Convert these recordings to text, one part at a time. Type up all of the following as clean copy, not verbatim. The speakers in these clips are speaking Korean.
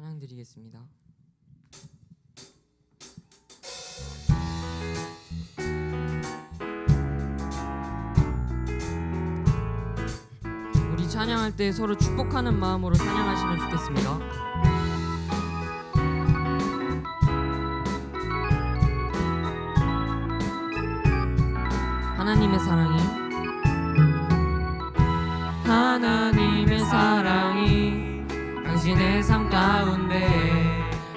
찬양 드리겠습니다. 우리 찬양할 때 서로 축복하는 마음으로 찬양하시면 좋겠습니다. 하나님의 사랑이 당신의 삶 가운데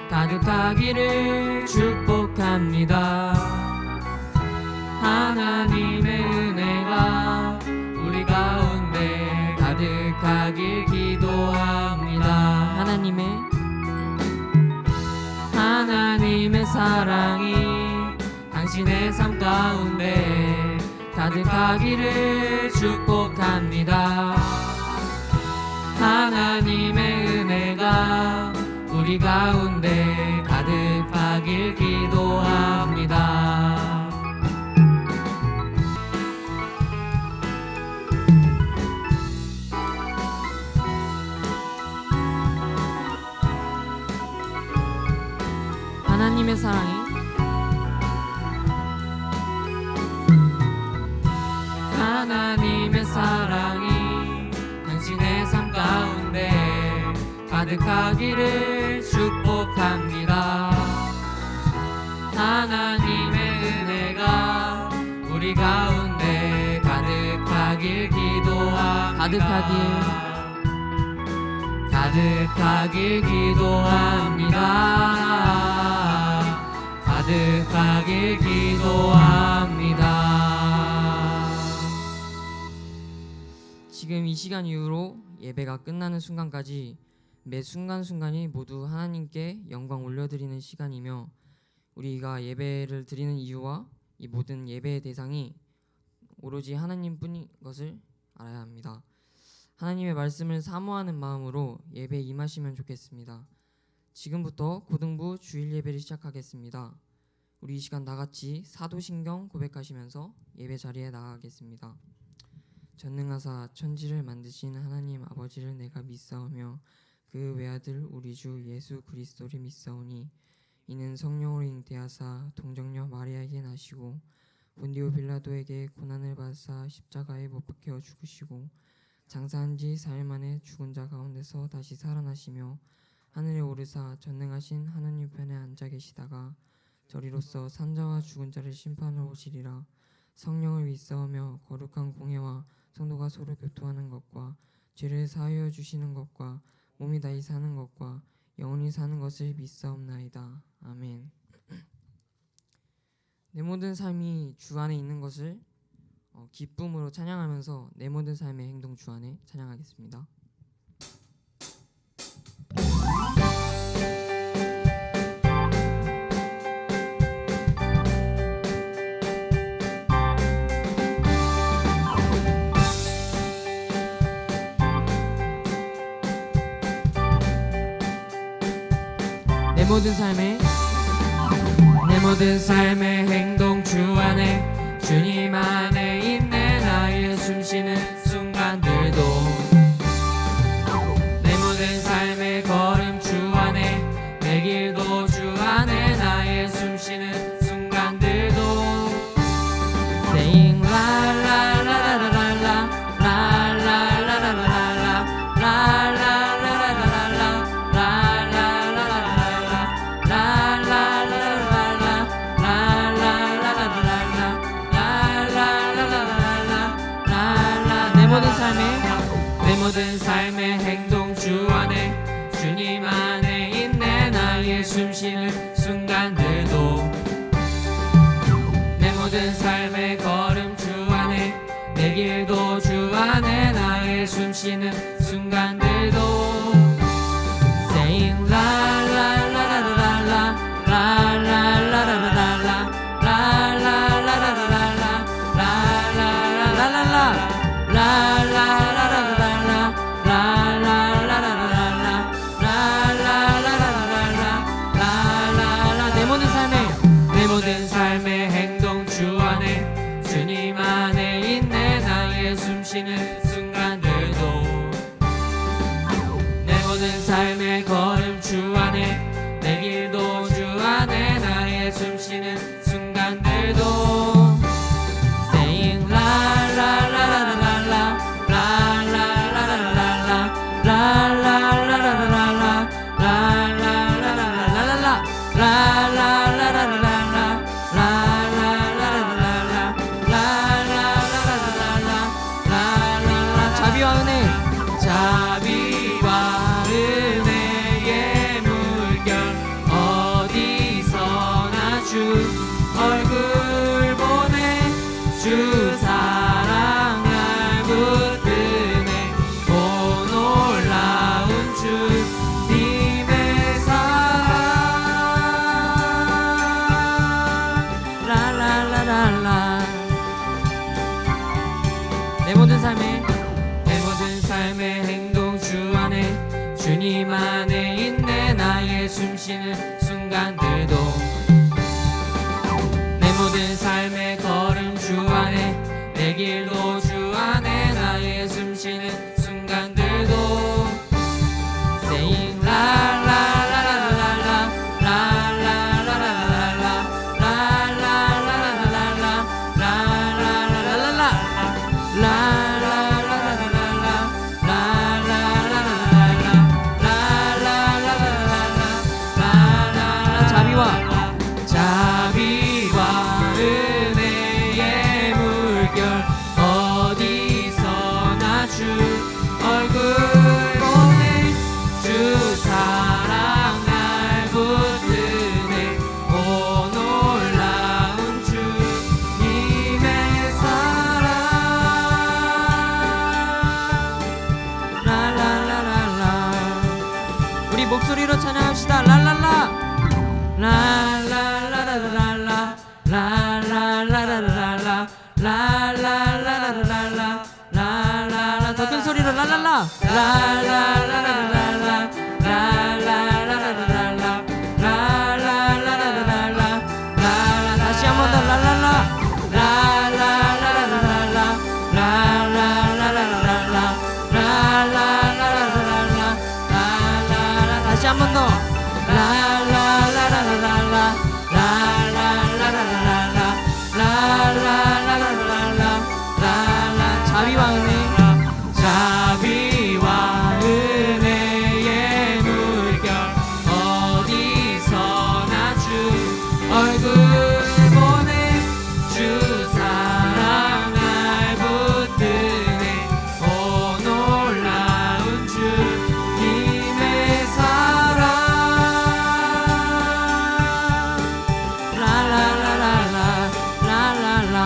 가득하기를 축복합니다. 하나님의 은혜가 우리 가운데 가득하길 기도합니다. 하나님의 사랑이 당신의 삶 가운데 가득하기를 축복합니다. 하나님의 은혜가 우리 가운데 가득하길 기도합니다. 하나님의 사랑이 당신의 삶 가운데 가득하기를 축복합니다. 하나님의 은혜가 우리 가운데 가득하길 기도합니다. 가득하길 기도합니다. 가득하길 기도합니다. 지금 이 시간 이후로 예배가 끝나는 순간까지 매 순간순간이 모두 하나님께 영광 올려드리는 시간이며, 우리가 예배를 드리는 이유와 이 모든 예배의 대상이 오로지 하나님뿐인 것을 알아야 합니다. 하나님의 말씀을 사모하는 마음으로 예배에 임하시면 좋겠습니다. 지금부터 고등부 주일 예배를 시작하겠습니다. 우리 이 시간 다같이 사도신경 고백하시면서 예배 자리에 나가겠습니다. 전능하사 천지를 만드신 하나님 아버지를 내가 믿사오며 그 외아들 우리 주 예수 그리스도를 믿사오니 이는 성령으로 잉태하사 동정녀 마리아에게 나시고 본디오 빌라도에게 고난을 받으사 십자가에 못 박혀 죽으시고 장사한 지 4일 만에 죽은 자 가운데서 다시 살아나시며 하늘에 오르사 전능하신 하나님 편에 앉아 계시다가 저리로서 산자와 죽은 자를 심판하러 오시리라. 성령을 믿사오며 거룩한 공회와 성도가 서로 교통하는 것과 죄를 사하여 주시는 것과 몸이 다시 사는 것과 영원히 사는 것을 믿사옵나이다. 아멘. 내 모든 삶이 주 안에 있는 것을 기쁨으로 찬양하면서 내 모든 삶의 행동 주 안에 찬양하겠습니다. 내 모든 삶의 행동 주 안에 주님 안에 있네. 나의 숨쉬는 순간들도 내 모든 삶의 걸음 주 안에 내 길도 주 안에 나의 숨쉬는 순간들도 Saying la la la la la la la la la la la la 내 모든 삶의 행동 주 안에 주님 안에 있네. 나의 숨쉬는 순간들도 내 모든 삶의 걸음 주 안에 내 길도 주 안에 나의 숨쉬는 순간들도 Saying la la la la la la la la la la la la la la la la 내 모든 삶의 행동 주 안에 주님 안에 있네. 나의 숨쉬는 순간들도 나의 숨쉬는 순간들도 내 모든 삶의 걸음 주 안에 내 길도 주 안에 나의 숨쉬는 순간들도 Saying la la la la la la la la la 자비와 은혜의 물결 어디서나 주 얼굴 보내 주 사랑 날 붙드네 오 놀라운 주님의 사랑 라라라라라 우리 목소리로 찬양합시다 라라라 라라라라라라 라라라라라라 라라라라라라 라라라 더 큰 소리로 라라라 라라라라라라 라라라라라라 라라라라라라 라라 다시 한 번 더 라라라 라라라라라라 라라라라라라 라라라라라라 라라라 다시 한 번 더 자비와 은혜의 물결 어디서나 주 얼굴 보내 주 사랑 날 붙드네 오 놀라운 주님의 사랑 라라라라라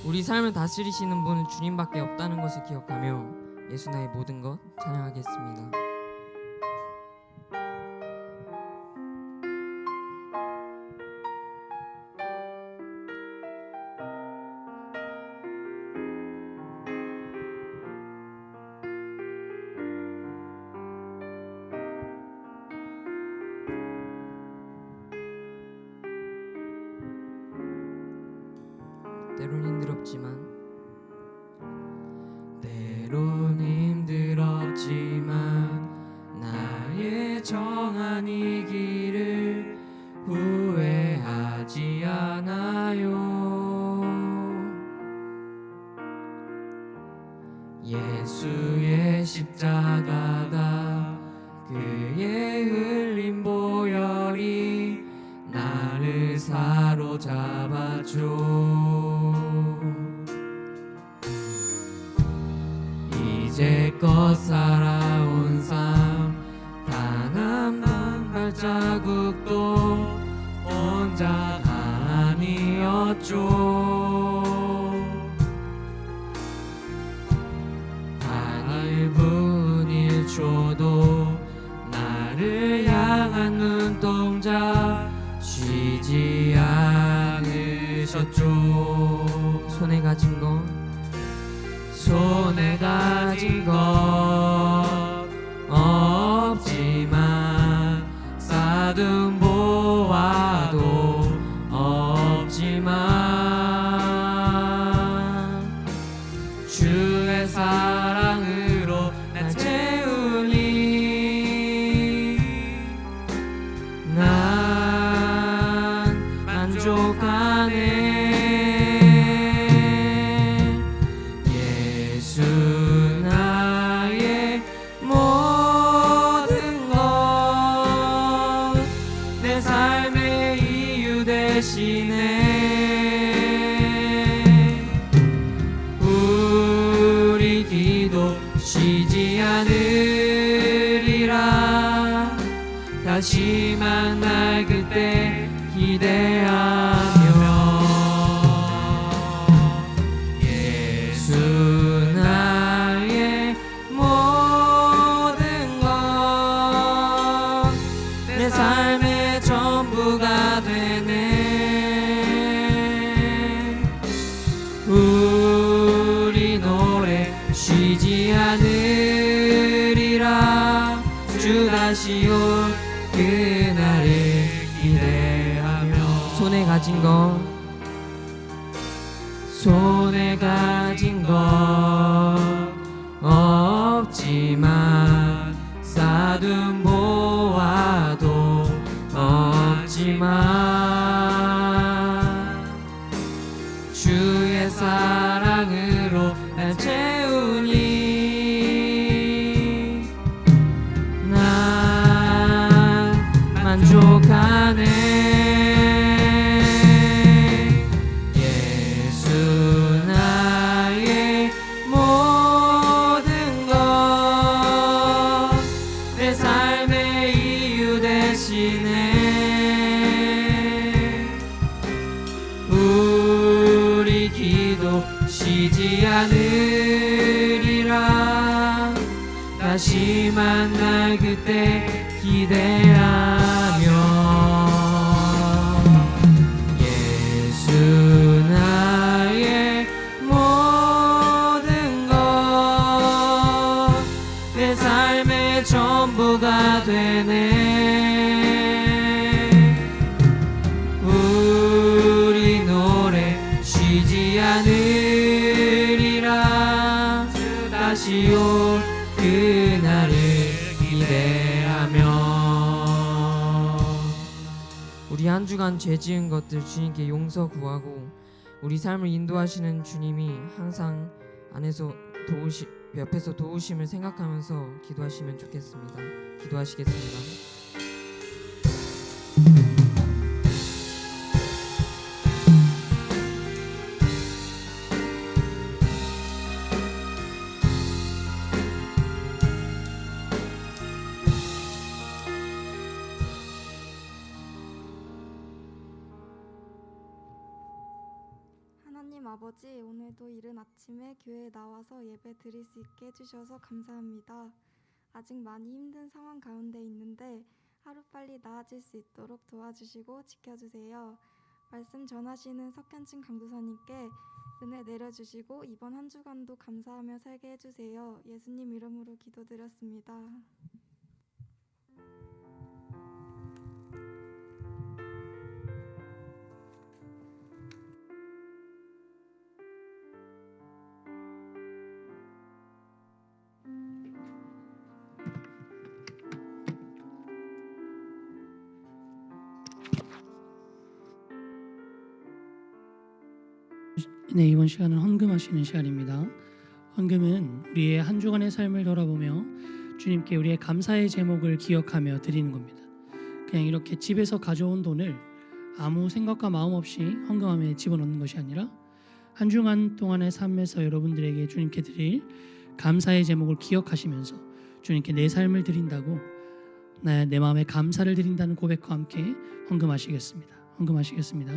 우리 삶을 다스리시는 분은 주님밖에 없다는 것을 기억하며 예수 나의 모든 것 찬양하겠습니다. 때론 힘들었지만 나의 정한 이 길을 후회하지 않아요. 예수의 십자가가 그의 흘린 보혈이 나를 사로잡았죠. 이제껏 살아온 삶 단 한 번 발자국도 혼자가 아니었죠. 단 1분 1초도 나를 향한 눈동자 쉬지 않으셨죠. 손에 가진 것 없지만 쌓은 보화도 없지만 주의 사랑으로 날 채우니 난 만족하네. 우리 기도 쉬지 않으리라. 다시 만날 그때 기대하며 예수 나의 모든 것 내 삶의 전부가 되네. 우리 다시 올 그날을 기대하며 손에 가진 것 없지만 쌓둔 보화도 없지만 주의 사랑으로 날 채우니 난 만족하네. 우리 기도 쉬지 않으리라. 다시 만날 그때 기대하며 예수 나의 모든 것 내 삶의 전부가 되네. 우리 노래 쉬지 않으리라. 다시 올 그날을 기대하며 우리 한 주간 죄 지은 것들 주님께 용서 구하고 우리 삶을 인도하시는 주님이 항상 옆에서 도우심을 생각하면서 기도하시면 좋겠습니다. 기도하시겠습니다. 하나님 아버지, 오늘도 이른 아침에 교회에 나와서 예배 드릴 수 있게 해주셔서 감사합니다. 아직 많이 힘든 상황 가운데 있는데 하루빨리 나아질 수 있도록 도와주시고 지켜주세요. 말씀 전하시는 석현진 강도사님께 은혜 내려주시고 이번 한 주간도 감사하며 살게 해주세요. 예수님 이름으로 기도드렸습니다. 네, 이번 시간은 헌금하시는 시간입니다. 헌금은 우리의 한 주간의 삶을 돌아보며 주님께 우리의 감사의 제목을 기억하며 드리는 겁니다. 그냥 이렇게 집에서 가져온 돈을 아무 생각과 마음 없이 헌금함에 집어넣는 것이 아니라 한 주간 동안의 삶에서 여러분들에게 주님께 드릴 감사의 제목을 기억하시면서 주님께 내 삶을 드린다고 내 마음에 감사를 드린다는 고백과 함께 헌금하시겠습니다. 헌금하시겠습니다.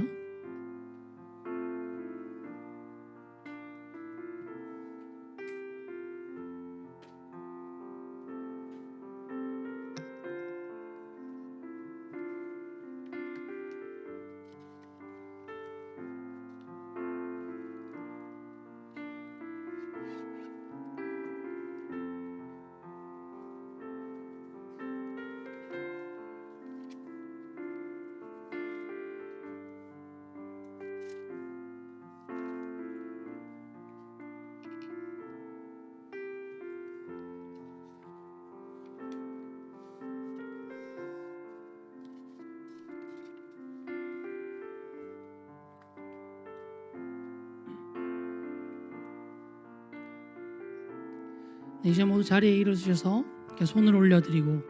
이제 모두 자리에 일어서셔서 이렇게 손을 올려드리고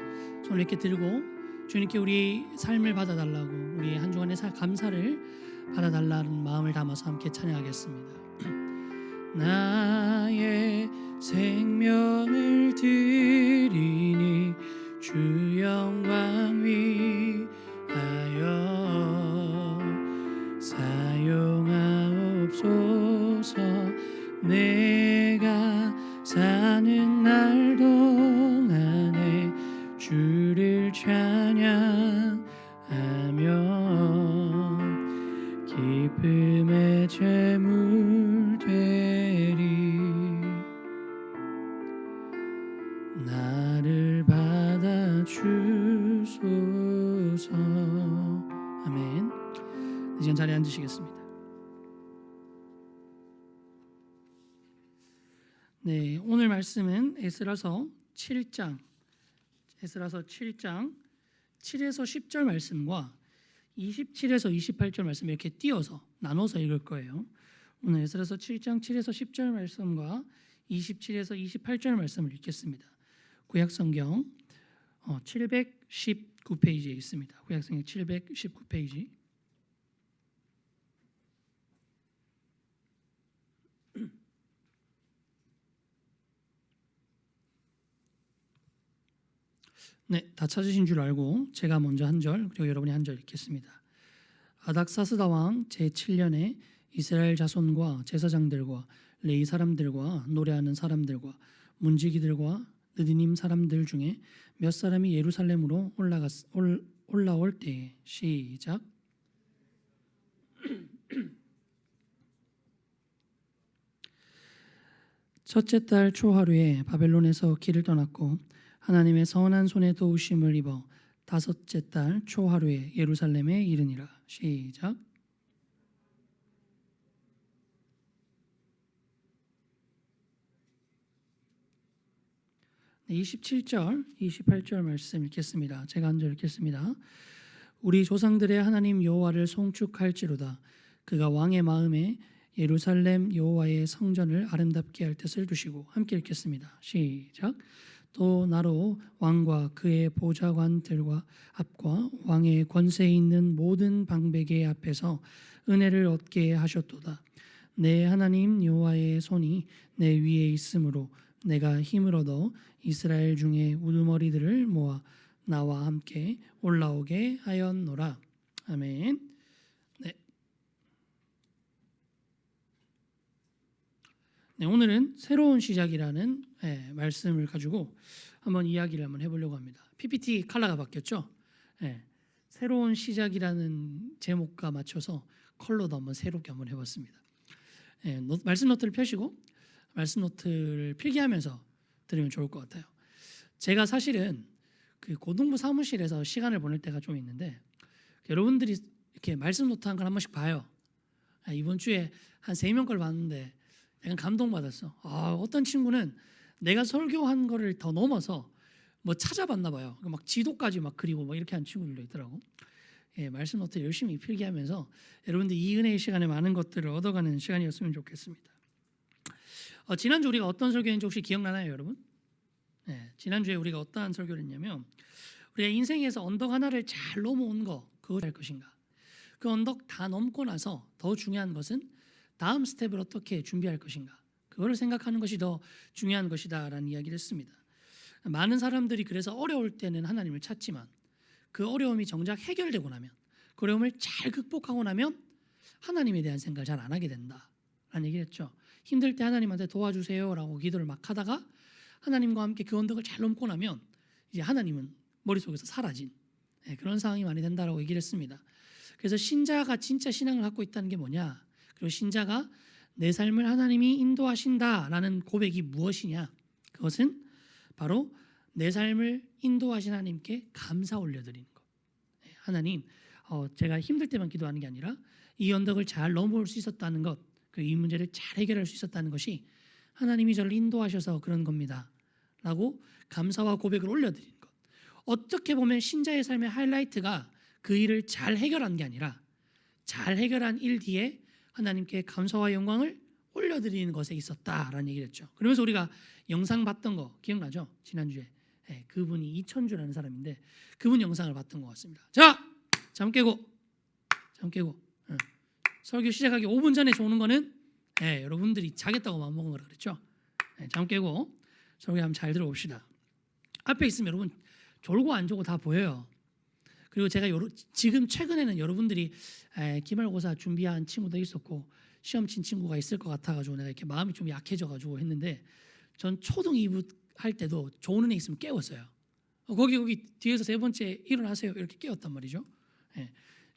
손을 이렇게 들고 주님께 우리 삶을 받아달라고 우리의 한 주간의 감사를 받아달라는 마음을 담아서 함께 찬양하겠습니다. 나의 생명을 드리니 주 영광 위하여 사용하옵소서. 내가 사는 날 동안에 주를 찬양하며 기쁨의 제물 되리. 나를 받아주 시간 자리에 앉으시겠습니다. 네, 오늘 말씀은 에스라서 7장 7에서 10절 말씀과 27에서 28절 말씀 이렇게 띄어서 나눠서 읽을 거예요. 오늘 에스라서 7장 7에서 10절 말씀과 27에서 28절 말씀을 읽겠습니다. 구약성경 719페이지에 있습니다. 구약성경 719페이지. 네, 다 찾으신 줄 알고 제가 먼저 한 절 그리고 여러분이 한 절 읽겠습니다. 아닥사스다 왕 제7년에 이스라엘 자손과 제사장들과 레위 사람들과 노래하는 사람들과 문지기들과 느디님 사람들 중에 몇 사람이 예루살렘으로 올라올 때에 시작. 첫째 달 초하루에 바벨론에서 길을 떠났고 하나님의 선한 손에 도우심을 입어 다섯째 달 초하루에 예루살렘에 이르니라. 시작. 네, 27절, 28절 말씀 읽겠습니다. 제가 한 절 읽겠습니다. 우리 조상들의 하나님 여호와를 송축할지로다. 그가 왕의 마음에 예루살렘 여호와의 성전을 아름답게 할 뜻을 두시고. 함께 읽겠습니다. 시작. 또 나로 왕과 그의 보좌관들과 앞과 왕의 권세에 있는 모든 방백의 앞에서 은혜를 얻게 하셨도다. 내 하나님 여호와의 손이 내 위에 있으므로 내가 힘을 얻어 이스라엘 중에 우두머리들을 모아 나와 함께 올라오게 하였노라. 아멘. 네, 오늘은 새로운 시작이라는 말씀을 가지고 한번 이야기를 한번 해보려고 합니다. PPT 컬러가 바뀌었죠? 새로운 시작이라는 제목과 맞춰서 컬러도 한번 새롭게 한번 해봤습니다. 말씀 노트를 펴시고 말씀 노트를 필기하면서 들으면 좋을 것 같아요. 제가 사실은 그 고등부 사무실에서 시간을 보낼 때가 좀 있는데 여러분들이 이렇게 말씀 노트 한 걸 한 번씩 봐요. 이번 주에 한 3명 걸 봤는데 약간 감동받았어. 어떤 친구는 내가 설교한 거를 더 넘어서 뭐 찾아봤나 봐요. 막 지도까지 막 그리고 뭐 이렇게 한 친구들도 있더라고. 말씀 노트 열심히 필기하면서 여러분들 이 은혜의 시간에 많은 것들을 얻어가는 시간이었으면 좋겠습니다. 지난주 우리가 어떤 설교인지 혹시 기억나나요, 여러분? 지난주에 우리가 어떠한 설교를 했냐면 우리가 인생에서 언덕 하나를 잘 넘어온 거 그걸 할 것인가, 그 언덕 다 넘고 나서 더 중요한 것은 다음 스텝을 어떻게 준비할 것인가, 그거를 생각하는 것이 더 중요한 것이다라는 이야기를 했습니다. 많은 사람들이 그래서 어려울 때는 하나님을 찾지만 그 어려움이 정작 해결되고 나면, 그 어려움을 잘 극복하고 나면 하나님에 대한 생각을 잘 안 하게 된다라는 얘기를 했죠. 힘들 때 하나님한테 도와주세요라고 기도를 막 하다가 하나님과 함께 그 언덕을 잘 넘고 나면 이제 하나님은 머릿속에서 사라진 그런 상황이 많이 된다라고 얘기를 했습니다. 그래서 신자가 진짜 신앙을 갖고 있다는 게 뭐냐, 그리고 신자가 내 삶을 하나님이 인도하신다라는 고백이 무엇이냐, 그것은 바로 내 삶을 인도하신 하나님께 감사 올려드리는 것. 하나님, 제가 힘들 때만 기도하는 게 아니라 이 언덕을 잘 넘어올 수 있었다는 것, 이 문제를 잘 해결할 수 있었다는 것이 하나님이 저를 인도하셔서 그런 겁니다 라고 감사와 고백을 올려드리는 것. 어떻게 보면 신자의 삶의 하이라이트가 그 일을 잘 해결한 게 아니라 잘 해결한 일 뒤에 하나님께 감사와 영광을 올려드리는 것에 있었다라는 얘기를 했죠. 그러면서 우리가 영상 봤던 거 기억나죠? 지난주에 그분이 이천주라는 사람인데 그분 영상을 봤던 것 같습니다. 자, 잠 깨고 설교 시작하기 5분 전에 오는 거는 여러분들이 자겠다고 마음먹은 거라 그랬죠. 잠 깨고 설교 한번 잘 들어봅시다. 앞에 있으면 여러분 졸고 안 졸고 다 보여요. 그리고 제가 지금 최근에는 여러분들이 기말고사 준비한 친구도 있었고 시험 친 친구가 있을 것 같아가지고 내가 이렇게 마음이 좀 약해져가지고 했는데, 전 초등 2부 할 때도 좋은 은혜 있으면 깨웠어요. 거기 뒤에서 세 번째 일어나세요 이렇게 깨웠단 말이죠.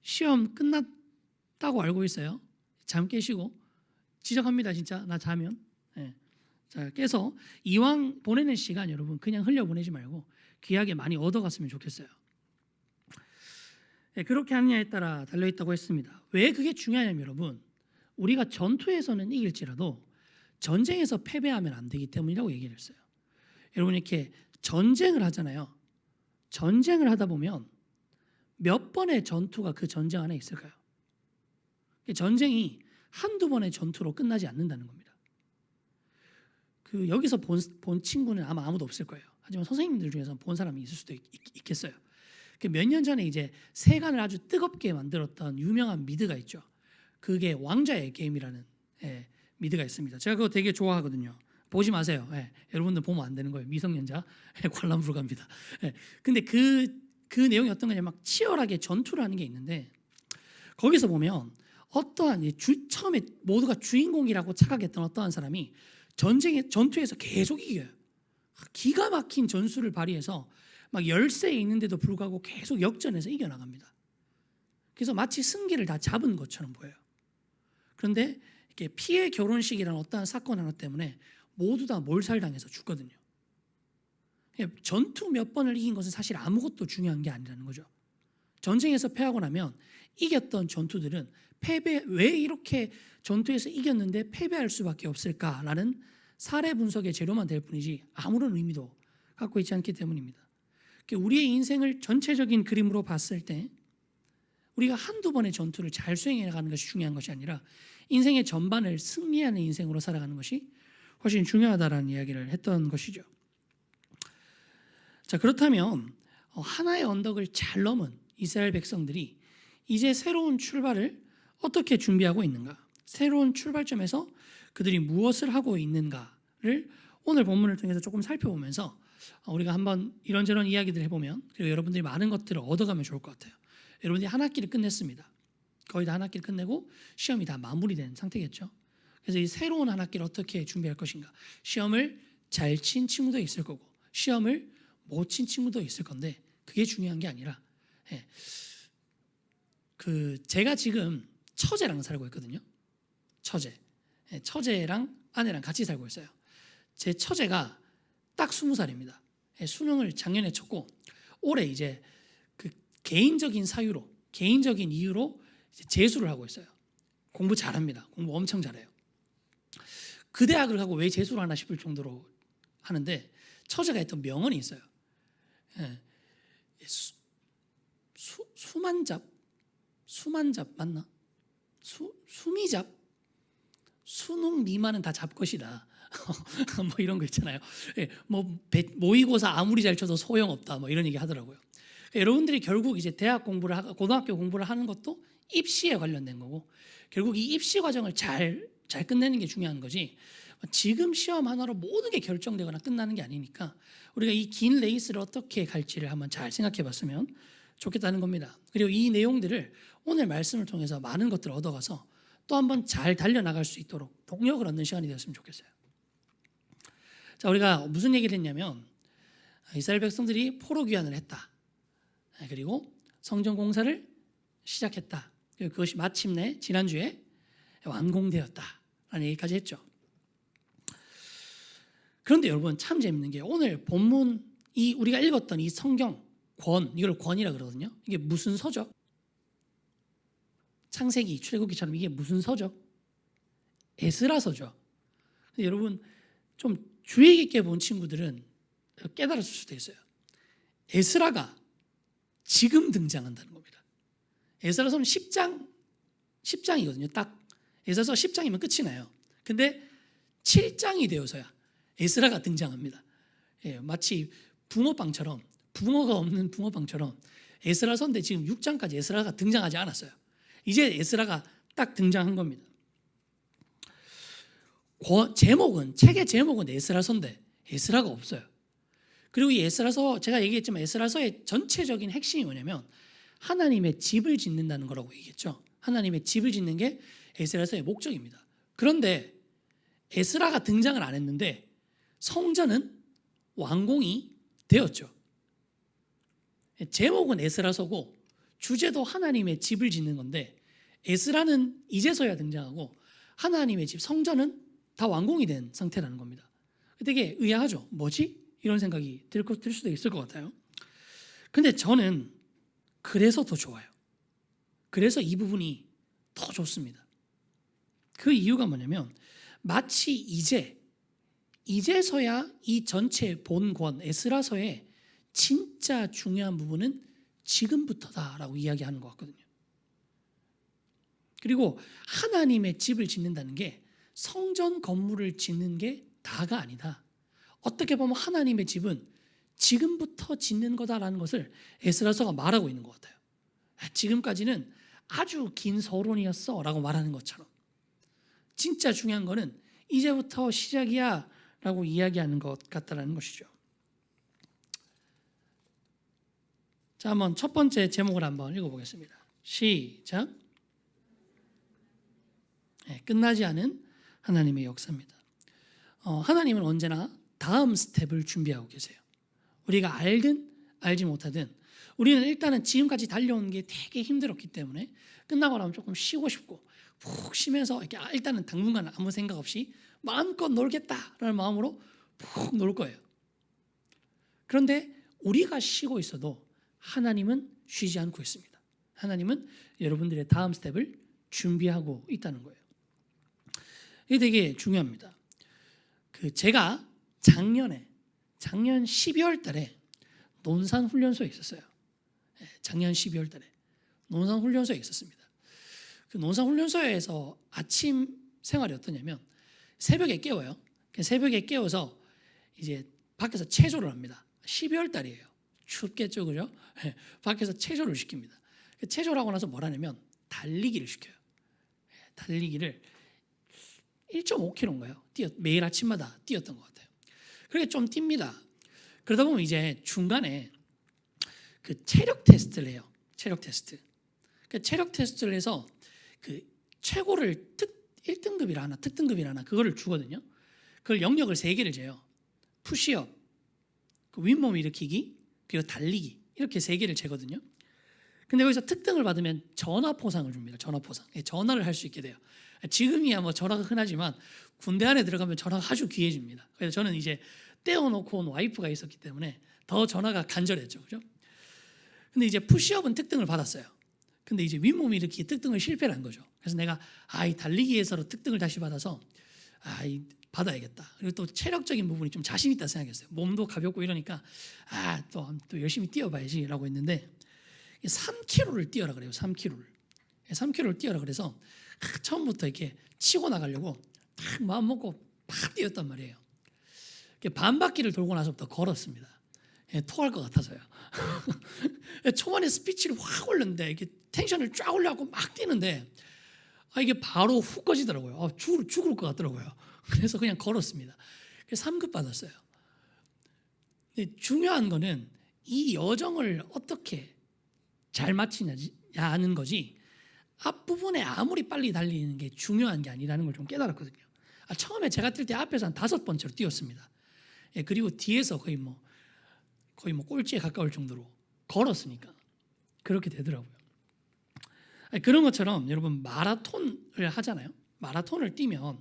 시험 끝났다고 알고 있어요. 잠 깨시고 지적합니다. 진짜 나 자면. 자, 깨서 이왕 보내는 시간 여러분 그냥 흘려보내지 말고 귀하게 많이 얻어갔으면 좋겠어요. 그렇게 하느냐에 따라 달려있다고 했습니다. 왜 그게 중요하냐면 여러분, 우리가 전투에서는 이길지라도 전쟁에서 패배하면 안 되기 때문이라고 얘기를 했어요. 여러분 이렇게 전쟁을 하잖아요. 전쟁을 하다 보면 몇 번의 전투가 그 전쟁 안에 있을까요? 전쟁이 한두 번의 전투로 끝나지 않는다는 겁니다. 여기서 본 친구는 아마 아무도 없을 거예요. 하지만 선생님들 중에서 본 사람이 있을 수도 있겠어요. 몇 년 전에 이제 세간을 아주 뜨겁게 만들었던 유명한 미드가 있죠. 그게 왕좌의 게임이라는 미드가 있습니다. 제가 그거 되게 좋아하거든요. 보지 마세요. 여러분들 보면 안 되는 거예요. 미성년자 관람 불가입니다. 근데 그 내용이 어떤 거냐면 막 치열하게 전투를 하는 게 있는데 거기서 보면 어떠한 처음에 모두가 주인공이라고 착각했던 어떠한 사람이 전투에서 계속 이겨요. 기가 막힌 전술을 발휘해서 막 열세에 있는데도 불구하고 계속 역전해서 이겨나갑니다. 그래서 마치 승기를 다 잡은 것처럼 보여요. 그런데 이렇게 피해 결혼식이라는 어떠한 사건 하나 때문에 모두 다 몰살당해서 죽거든요. 전투 몇 번을 이긴 것은 사실 아무것도 중요한 게 아니라는 거죠. 전쟁에서 패하고 나면 이겼던 전투들은 왜 이렇게 전투에서 이겼는데 패배할 수밖에 없을까라는 사례 분석의 재료만 될 뿐이지 아무런 의미도 갖고 있지 않기 때문입니다. 우리의 인생을 전체적인 그림으로 봤을 때 우리가 한두 번의 전투를 잘 수행해 나가는 것이 중요한 것이 아니라 인생의 전반을 승리하는 인생으로 살아가는 것이 훨씬 중요하다라는 이야기를 했던 것이죠. 자, 그렇다면 하나의 언덕을 잘 넘은 이스라엘 백성들이 이제 새로운 출발을 어떻게 준비하고 있는가? 새로운 출발점에서 그들이 무엇을 하고 있는가를 오늘 본문을 통해서 조금 살펴보면서 우리가 한번 이런저런 이야기들을 해보면 그리고 여러분들이 많은 것들을 얻어가면 좋을 것 같아요. 여러분들이 한 학기를 끝냈습니다. 거의 다 한 학기를 끝내고 시험이 다 마무리된 상태겠죠. 그래서 이 새로운 한 학기를 어떻게 준비할 것인가? 시험을 잘 친 친구도 있을 거고 시험을 못 친 친구도 있을 건데 그게 중요한 게 아니라 제가 지금 처제랑 살고 있거든요. 처제랑 아내랑 같이 살고 있어요. 제 처제가 딱 20살입니다. 수능을 작년에 쳤고 올해 이제 개인적인 이유로 이제 재수를 하고 있어요. 공부 잘합니다. 공부 엄청 잘해요. 그 대학을 가고 왜 재수를 하나 싶을 정도로 하는데 처제가 했던 명언이 있어요. 수만잡 맞나? 수미잡? 수능 미만은 다 잡것이다. 뭐 이런 거 있잖아요. 모의고사 아무리 잘 쳐도 소용없다. 뭐 이런 얘기 하더라고요. 여러분들이 결국 이제 고등학교 공부를 하는 것도 입시에 관련된 거고 결국 이 입시 과정을 잘 끝내는 게 중요한 거지. 지금 시험 하나로 모든 게 결정되거나 끝나는 게 아니니까 우리가 이 긴 레이스를 어떻게 갈지를 한번 잘 생각해 봤으면 좋겠다는 겁니다. 그리고 이 내용들을 오늘 말씀을 통해서 많은 것들을 얻어가서 또 한번 잘 달려나갈 수 있도록 동력을 얻는 시간이 되었으면 좋겠어요. 자, 우리가 무슨 얘기를 했냐면 이스라엘 백성들이 포로 귀환을 했다. 그리고 성전 공사를 시작했다. 그것이 마침내 지난주에 완공되었다라는 얘기까지 했죠. 그런데 여러분 참 재밌는 게 오늘 본문 우리가 읽었던 이 성경 이걸 권이라 그러거든요. 이게 무슨 서적? 창세기, 출애굽기처럼 이게 무슨 서적? 에스라서죠. 여러분 좀 주의 깊게 본 친구들은 깨달았을 수도 있어요. 에스라가 지금 등장한다는 겁니다. 에스라서는 10장이거든요. 딱 에스라서 10장이면 끝이 나요. 근데 7장이 되어서야 에스라가 등장합니다. 마치 붕어가 없는 붕어빵처럼 에스라서인데 지금 6장까지 에스라가 등장하지 않았어요. 이제 에스라가 딱 등장한 겁니다. 책의 제목은 에스라서인데 에스라가 없어요. 그리고 이 에스라서 제가 얘기했지만 에스라서의 전체적인 핵심이 뭐냐면 하나님의 집을 짓는다는 거라고 얘기했죠. 하나님의 집을 짓는 게 에스라서의 목적입니다. 그런데 에스라가 등장을 안 했는데 성전은 완공이 되었죠. 제목은 에스라서고 주제도 하나님의 집을 짓는 건데 에스라는 이제서야 등장하고 하나님의 집 성전은 다 완공이 된 상태라는 겁니다. 되게 의아하죠. 뭐지? 이런 생각이 들 수도 있을 것 같아요. 근데 저는 그래서 더 좋아요. 그래서 이 부분이 더 좋습니다. 그 이유가 뭐냐면 마치 이제서야 이 전체 본권 에스라서의 진짜 중요한 부분은 지금부터다라고 이야기하는 것 같거든요. 그리고 하나님의 집을 짓는다는 게 성전 건물을 짓는 게 다가 아니다. 어떻게 보면 하나님의 집은 지금부터 짓는 거다라는 것을 에스라서가 말하고 있는 것 같아요. 지금까지는 아주 긴 서론이었어 라고 말하는 것처럼 진짜 중요한 거는 이제부터 시작이야 라고 이야기하는 것 같다라는 것이죠. 자, 한번 첫 번째 제목을 한번 읽어보겠습니다. 시작. 끝나지 않은 하나님의 역사입니다. 하나님은 언제나 다음 스텝을 준비하고 계세요. 우리가 알든 알지 못하든 우리는 일단은 지금까지 달려온 게 되게 힘들었기 때문에 끝나고 나면 조금 쉬고 싶고 푹 쉬면서 이렇게 일단은 당분간 아무 생각 없이 마음껏 놀겠다라는 마음으로 푹 놀 거예요. 그런데 우리가 쉬고 있어도 하나님은 쉬지 않고 있습니다. 하나님은 여러분들의 다음 스텝을 준비하고 있다는 거예요. 이게 되게 중요합니다. 제가 작년 12월 달에 논산 훈련소에 있었어요. 작년 12월 달에 논산 훈련소에 있었습니다. 그 논산 훈련소에서 아침 생활이 어떠냐면 새벽에 깨워요. 새벽에 깨워서 이제 밖에서 체조를 합니다. 12월 달이에요. 춥겠죠, 그죠? 밖에서 체조를 시킵니다. 체조를 하고 나서 뭘 하냐면 달리기를 시켜요. 달리기를 1.5km인가요? 매일 아침마다 뛰었던 것 같아요. 그렇게 좀 뜁니다. 그러다 보면 이제 중간에 그 체력 테스트를 해요. 체력 테스트. 그 체력 테스트를 해서 그 최고를 1등급이라 하나, 특등급이라 하나 그거를 주거든요. 그걸 영역을 3개를 재요. 푸시업, 그 윗몸 일으키기, 그리고 달리기 이렇게 3개를 재거든요. 근데 여기서 특등을 받으면 전화포상을 줍니다. 전화포상. 전화를 할 수 있게 돼요. 지금이야 뭐 전화가 흔하지만 군대 안에 들어가면 전화가 아주 귀해집니다. 그래서 저는 이제 떼어놓고 온 와이프가 있었기 때문에 더 전화가 간절했죠, 그죠? 근데 이제 푸시업은 특등을 받았어요. 근데 이제 윗몸 일으키기 특등을 실패를 한 거죠. 그래서 내가 이 달리기에서로 특등을 다시 받아서 받아야겠다. 그리고 또 체력적인 부분이 좀 자신 있다 생각했어요. 몸도 가볍고 이러니까 또 열심히 뛰어봐야지라고 했는데 3km를 뛰어라 그래요. 3km를 뛰어라 그래서 처음부터 이렇게 치고 나가려고 딱 마음 먹고 팍 뛰었단 말이에요. 반 바퀴를 돌고 나서부터 걸었습니다. 토할 것 같아서요. 초반에 스피치를 확 올렸는데 이렇게 텐션을 쫙 올려갖고 막 뛰는데 이게 바로 훅 꺼지더라고요. 죽을 것 같더라고요. 그래서 그냥 걸었습니다. 그래서 3급 받았어요. 근데 중요한 거는 이 여정을 어떻게 잘 마치냐는 거지 앞부분에 아무리 빨리 달리는 게 중요한 게 아니라는 걸 좀 깨달았거든요. 처음에 제가 뛸 때 앞에서 한 5번째로 뛰었습니다. 그리고 뒤에서 거의 뭐 꼴찌에 가까울 정도로 걸었으니까 그렇게 되더라고요. 그런 것처럼 여러분 마라톤을 하잖아요. 마라톤을 뛰면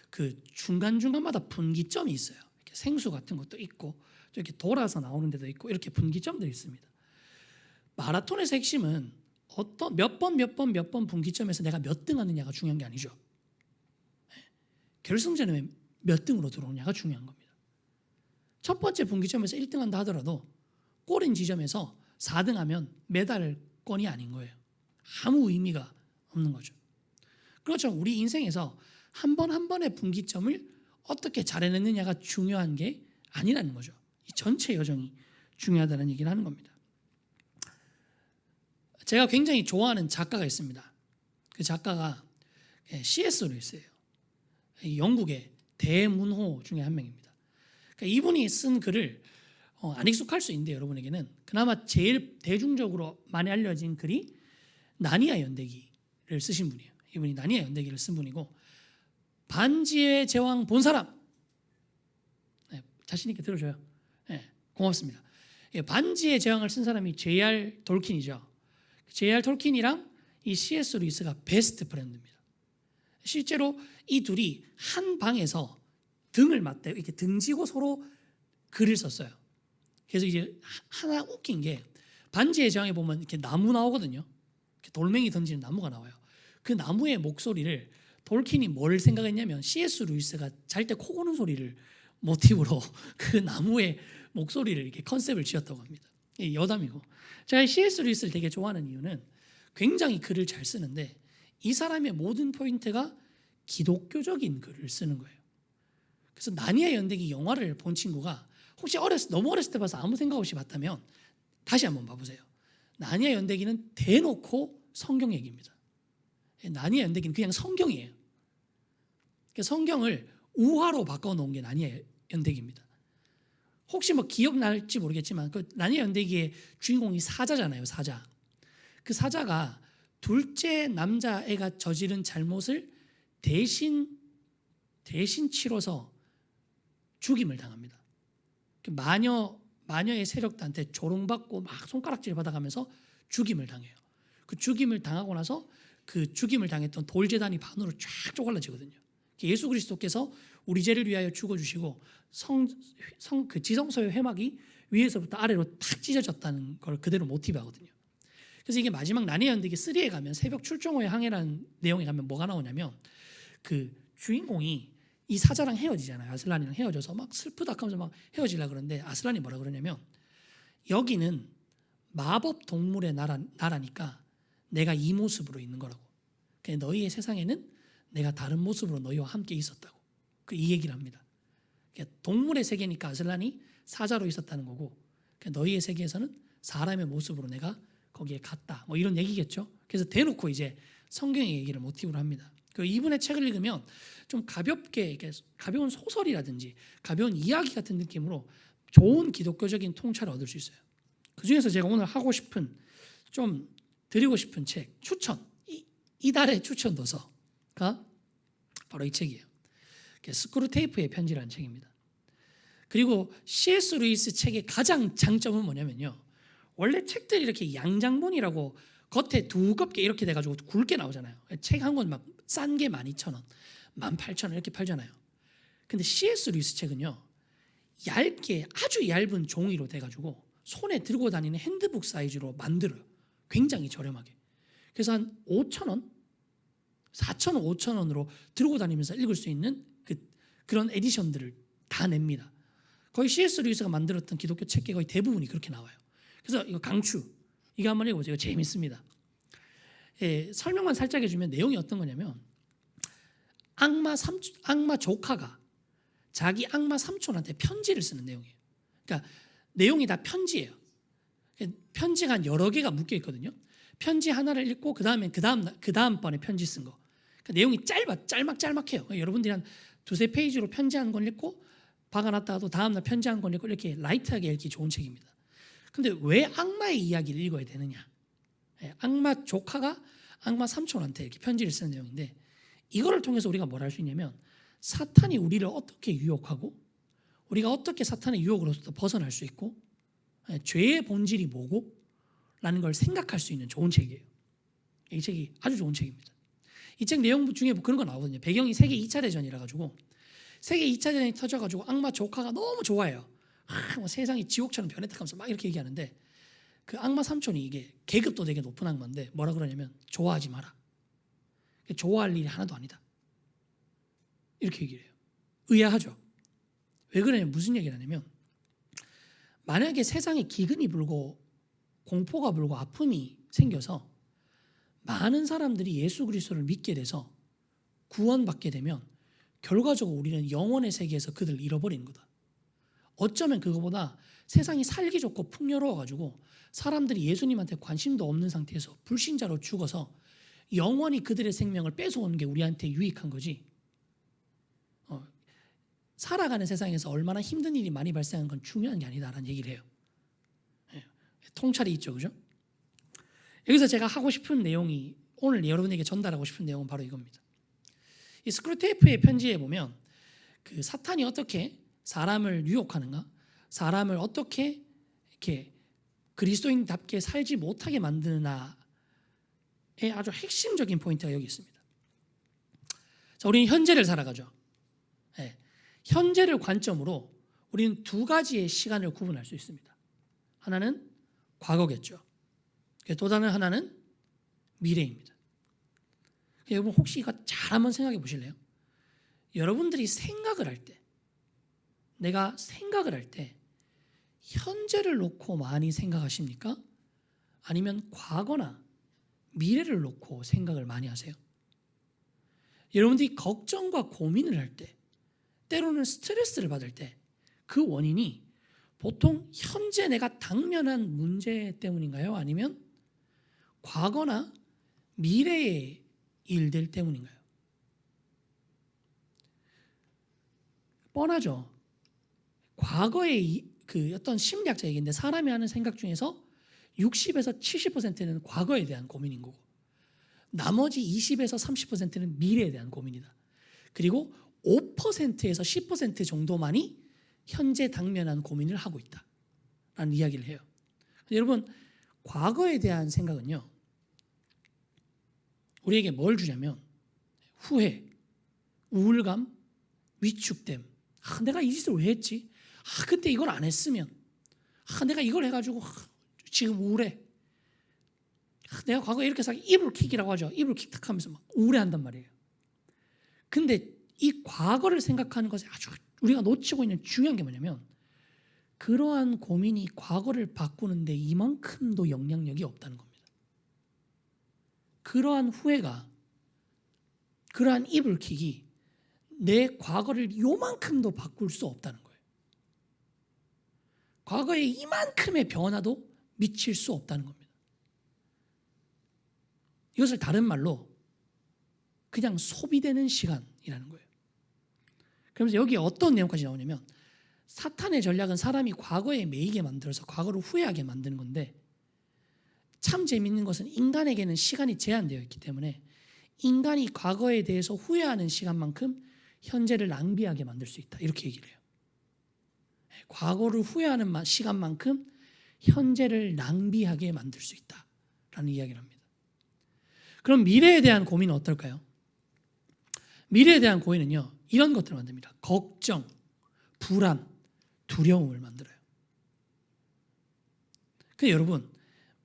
그 중간중간마다 분기점이 있어요. 이렇게 생수 같은 것도 있고 이렇게 돌아서 나오는 데도 있고 이렇게 분기점들이 있습니다. 마라톤에서 핵심은 어떤 몇 번 분기점에서 내가 몇 등 하느냐가 중요한 게 아니죠. 결승전에 몇 등으로 들어오냐가 중요한 겁니다. 첫 번째 분기점에서 1등 한다 하더라도 꼬린 지점에서 4등 하면 메달권이 아닌 거예요. 아무 의미가 없는 거죠. 그렇죠. 우리 인생에서 한 번 한 번의 분기점을 어떻게 잘 해냈느냐가 중요한 게 아니라는 거죠. 이 전체 여정이 중요하다는 얘기를 하는 겁니다. 제가 굉장히 좋아하는 작가가 있습니다. 그 작가가 C.S. 루이스예요. 영국의 대문호 중에 한 명입니다. 그러니까 이분이 쓴 글을 안 익숙할 수 있는데 여러분에게는 그나마 제일 대중적으로 많이 알려진 글이 나니아 연대기를 쓰신 분이에요. 이분이 나니아 연대기를 쓴 분이고 반지의 제왕 본 사람 자신 있게 들어줘요. 고맙습니다. 반지의 제왕을 쓴 사람이 J.R. 돌킨이죠. J.R. 톨킨이랑 이 C.S. 루이스가 베스트 프렌드입니다. 실제로 이 둘이 한 방에서 등을 맞대고 이렇게 등지고 서로 글을 썼어요. 그래서 이제 하나 웃긴 게 반지의 제왕에 보면 이렇게 나무 나오거든요. 돌멩이 던지는 나무가 나와요. 그 나무의 목소리를 돌킨이 뭘 생각했냐면 C.S. 루이스가 잘 때 코 고는 소리를 모티브로 그 나무의 목소리를 이렇게 컨셉을 지었다고 합니다. 여담이고, 제가 C.S. 루이스를 되게 좋아하는 이유는 굉장히 글을 잘 쓰는데 이 사람의 모든 포인트가 기독교적인 글을 쓰는 거예요. 그래서 나니아 연대기 영화를 본 친구가 혹시 너무 어렸을 때 봐서 아무 생각 없이 봤다면 다시 한번 봐보세요. 나니아 연대기는 대놓고 성경 얘기입니다. 나니아 연대기는 그냥 성경이에요. 성경을 우화로 바꿔놓은 게 나니아 연대기입니다. 혹시 뭐 기억날지 모르겠지만 그 나니아 연대기의 주인공이 사자잖아요. 사자. 그 사자가 둘째 남자애가 저지른 잘못을 대신 치러서 죽임을 당합니다. 마녀의 세력들한테 조롱받고 막 손가락질 받아가면서 죽임을 당해요. 그 죽임을 당하고 나서 그 죽임을 당했던 돌제단이 반으로 쫙 쪼갈라지거든요. 예수 그리스도께서 우리 죄를 위하여 죽어주시고 그 지성소의 회막이 위에서부터 아래로 탁 찢어졌다는 걸 그대로 모티브하거든요. 그래서 이게 마지막 나니아 연대기 3에 가면 새벽 출정호의 항해라는 내용에 가면 뭐가 나오냐면 그 주인공이 이 사자랑 헤어지잖아요. 아슬란이랑 헤어져서 막 슬프다 하면서 막 헤어지려고 그러는데 아슬란이 뭐라 그러냐면 여기는 마법 동물의 나라니까 내가 이 모습으로 있는 거라고. 너희의 세상에는 내가 다른 모습으로 너희와 함께 있었다고. 이 얘기를 합니다. 동물의 세계니까 아슬란이 사자로 있었다는 거고 너희의 세계에서는 사람의 모습으로 내가 거기에 갔다. 뭐 이런 얘기겠죠. 그래서 대놓고 이제 성경의 얘기를 모티브로 합니다. 이분의 책을 읽으면 좀 가볍게 가벼운 소설이라든지 가벼운 이야기 같은 느낌으로 좋은 기독교적인 통찰을 얻을 수 있어요. 그 중에서 제가 오늘 하고 싶은 좀 드리고 싶은 책 추천 이달의 추천 도서가 바로 이 책이에요. 스크루테이프의 편지라는 책입니다. 그리고 C.S. 루이스 책의 가장 장점은 뭐냐면요. 원래 책들이 이렇게 양장본이라고 겉에 두껍게 이렇게 돼가지고 굵게 나오잖아요. 책 한 권 막 싼 게 12,000원, 18,000원 이렇게 팔잖아요. 근데 C.S. 루이스 책은요. 얇게 아주 얇은 종이로 돼가지고 손에 들고 다니는 핸드북 사이즈로 만들어요. 굉장히 저렴하게. 그래서 한 5,000원, 4,000원, 5,000원으로 들고 다니면서 읽을 수 있는 그런 에디션들을 다 냅니다. 거의 C.S. 루이스가 만들었던 기독교 책계 거의 대부분이 그렇게 나와요. 그래서 이거 강추. 이거 한번 읽어보세요. 이거 재밌습니다. 설명만 살짝 해주면 내용이 어떤 거냐면 악마 조카가 자기 악마 삼촌한테 편지를 쓰는 내용이에요. 그러니까 내용이 다 편지예요. 편지가 한 여러 개가 묶여 있거든요. 편지 하나를 읽고 그 다음 번에 편지 쓴 거. 그러니까 내용이 짤막해요. 여러분들이 한 두세 페이지로 편지 한 권 읽고 박아놨다가도 다음날 편지 한 권 읽고 이렇게 라이트하게 읽기 좋은 책입니다. 근데 왜 악마의 이야기를 읽어야 되느냐? 악마 조카가 악마 삼촌한테 이렇게 편지를 쓰는 내용인데 이거를 통해서 우리가 뭘 할 수 있냐면 사탄이 우리를 어떻게 유혹하고 우리가 어떻게 사탄의 유혹으로부터 벗어날 수 있고 죄의 본질이 뭐고 라는 걸 생각할 수 있는 좋은 책이에요. 이 책이 아주 좋은 책입니다. 이 책 내용 중에 그런 거 나오거든요. 배경이 세계 2차 대전이라 가지고 세계 2차 대전이 터져가지고 악마 조카가 너무 좋아해요. 뭐 세상이 지옥처럼 변했다 하면서 막 이렇게 얘기하는데 그 악마 삼촌이 이게 계급도 되게 높은 악마인데 뭐라 그러냐면 좋아하지 마라. 좋아할 일이 하나도 아니다. 이렇게 얘기를 해요. 의아하죠. 왜 그러냐면 무슨 얘기를 하냐면 만약에 세상에 기근이 불고 공포가 불고 아픔이 생겨서 많은 사람들이 예수 그리스도를 믿게 돼서 구원받게 되면 결과적으로 우리는 영원의 세계에서 그들을 잃어버리는 거다. 어쩌면 그거보다 세상이 살기 좋고 풍요로워가지고 사람들이 예수님한테 관심도 없는 상태에서 불신자로 죽어서 영원히 그들의 생명을 뺏어오는 게 우리한테 유익한 거지. 살아가는 세상에서 얼마나 힘든 일이 많이 발생하는 건 중요한 게 아니다라는 얘기를 해요. 통찰이 있죠, 그죠? 여기서 제가 하고 싶은 내용이 오늘 여러분에게 전달하고 싶은 내용은 바로 이겁니다. 이 스크루테이프의 편지에 보면 그 사탄이 어떻게 사람을 유혹하는가, 사람을 어떻게 이렇게 그리스도인답게 살지 못하게 만드느냐의 아주 핵심적인 포인트가 여기 있습니다. 자, 우리는 현재를 살아가죠. 현재를 관점으로 우리는 두 가지의 시간을 구분할 수 있습니다. 하나는 과거겠죠. 또 다른 하나는 미래입니다. 여러분 혹시 이거 잘 한번 생각해 보실래요? 여러분들이 생각을 할 때, 내가 생각을 할 때 현재를 놓고 많이 생각하십니까? 아니면 과거나 미래를 놓고 생각을 많이 하세요? 여러분들이 걱정과 고민을 할 때, 때로는 스트레스를 받을 때 그 원인이 보통 현재 내가 당면한 문제 때문인가요? 아니면 과거나 미래의 일들 때문인가요? 뻔하죠. 과거의 그 어떤 심리학자 얘기인데 사람이 하는 생각 중에서 60에서 70%는 과거에 대한 고민인 거고 나머지 20에서 30%는 미래에 대한 고민이다. 그리고 5%에서 10% 정도만이 현재 당면한 고민을 하고 있다라는 이야기를 해요. 여러분 과거에 대한 생각은요. 우리에게 뭘 주냐면 후회, 우울감, 위축됨. 내가 이 짓을 왜 했지? 그때 이걸 안 했으면. 내가 이걸 해가지고 지금 우울해. 내가 과거에 이렇게 해서 이불킥이라고 하죠. 이불킥 탁 하면서 막 우울해한단 말이에요. 근데 이 과거를 생각하는 것에 아주 우리가 놓치고 있는 중요한 게 뭐냐면 그러한 고민이 과거를 바꾸는데 이만큼도 영향력이 없다는 겁니다. 그러한 후회가, 그러한 이불킥이 내 과거를 요만큼도 바꿀 수 없다는 거예요. 과거에 이만큼의 변화도 미칠 수 없다는 겁니다. 이것을 다른 말로 그냥 소비되는 시간이라는 거예요. 그러면서 여기에 어떤 내용까지 나오냐면 사탄의 전략은 사람이 과거에 매이게 만들어서 과거를 후회하게 만드는 건데 참 재밌는 것은 인간에게는 시간이 제한되어 있기 때문에 인간이 과거에 대해서 후회하는 시간만큼 현재를 낭비하게 만들 수 있다. 이렇게 얘기를 해요. 과거를 후회하는 시간만큼 현재를 낭비하게 만들 수 있다라는 이야기를 합니다. 그럼 미래에 대한 고민은 어떨까요? 미래에 대한 고민은요. 이런 것들을 만듭니다. 걱정, 불안, 두려움을 만들어요. 근데 여러분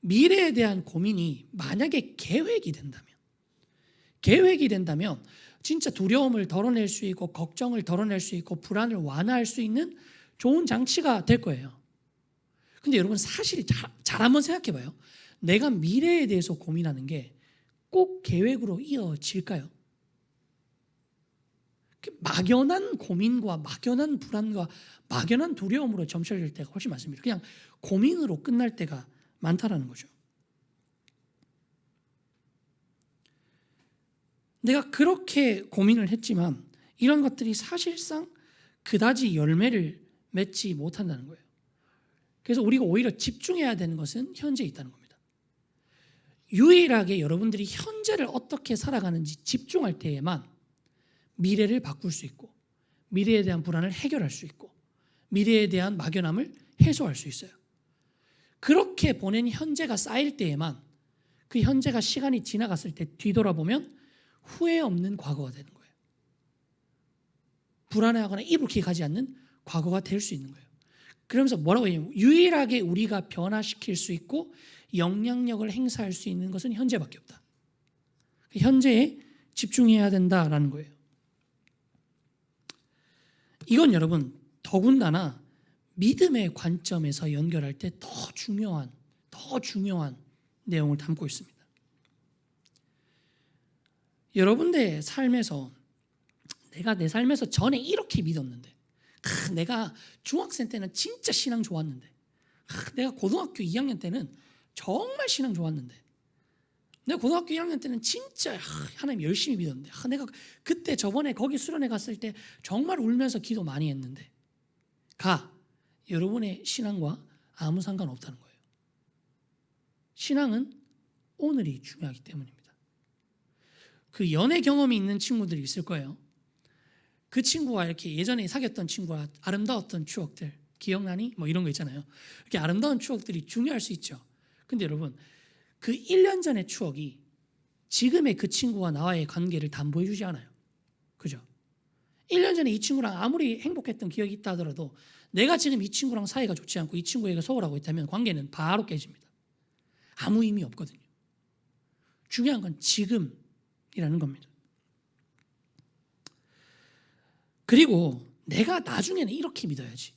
미래에 대한 고민이 만약에 계획이 된다면 진짜 두려움을 덜어낼 수 있고 걱정을 덜어낼 수 있고 불안을 완화할 수 있는 좋은 장치가 될 거예요. 근데 여러분 사실 잘 한번 생각해 봐요. 내가 미래에 대해서 고민하는 게 꼭 계획으로 이어질까요? 막연한 고민과 막연한 불안과 막연한 두려움으로 점철될 때가 훨씬 많습니다. 그냥 고민으로 끝날 때가 많다라는 거죠. 내가 그렇게 고민을 했지만 이런 것들이 사실상 그다지 열매를 맺지 못한다는 거예요. 그래서 우리가 오히려 집중해야 되는 것은 현재에 있다는 겁니다. 유일하게 여러분들이 현재를 어떻게 살아가는지 집중할 때에만 미래를 바꿀 수 있고 미래에 대한 불안을 해결할 수 있고 미래에 대한 막연함을 해소할 수 있어요. 그렇게 보낸 현재가 쌓일 때에만 그 현재가 시간이 지나갔을 때 뒤돌아보면 후회 없는 과거가 되는 거예요. 불안해하거나 이불킥 하지 않는 과거가 될 수 있는 거예요. 그러면서 뭐라고 해요? 유일하게 우리가 변화시킬 수 있고 영향력을 행사할 수 있는 것은 현재밖에 없다. 현재에 집중해야 된다라는 거예요. 이건 여러분 더군다나 믿음의 관점에서 연결할 때 더 중요한 내용을 담고 있습니다. 여러분들의 삶에서 내가 내 삶에서 전에 이렇게 믿었는데 내가 중학생 때는 진짜 신앙 좋았는데 내가 고등학교 2학년 때는 정말 신앙 좋았는데 내가 고등학교 1학년 때는 진짜 하나님 열심히 믿었는데 내가 그때 저번에 거기 수련회 갔을 때 정말 울면서 기도 많이 했는데 여러분의 신앙과 아무 상관없다는 거예요. 신앙은 오늘이 중요하기 때문입니다. 그 연애 경험이 있는 친구들이 있을 거예요. 그 친구와 이렇게 예전에 사귀었던 친구와 아름다웠던 추억들 기억나니? 뭐 이런 거 있잖아요. 이렇게 아름다운 추억들이 중요할 수 있죠. 근데 여러분 그 1년 전의 추억이 지금의 그 친구와 나와의 관계를 담보해 주지 않아요. 그죠? 1년 전에 이 친구랑 아무리 행복했던 기억이 있다 하더라도 내가 지금 이 친구랑 사이가 좋지 않고 이 친구에게 소홀하고 있다면 관계는 바로 깨집니다. 아무 의미 없거든요. 중요한 건 지금이라는 겁니다. 그리고 내가 나중에는 이렇게 믿어야지.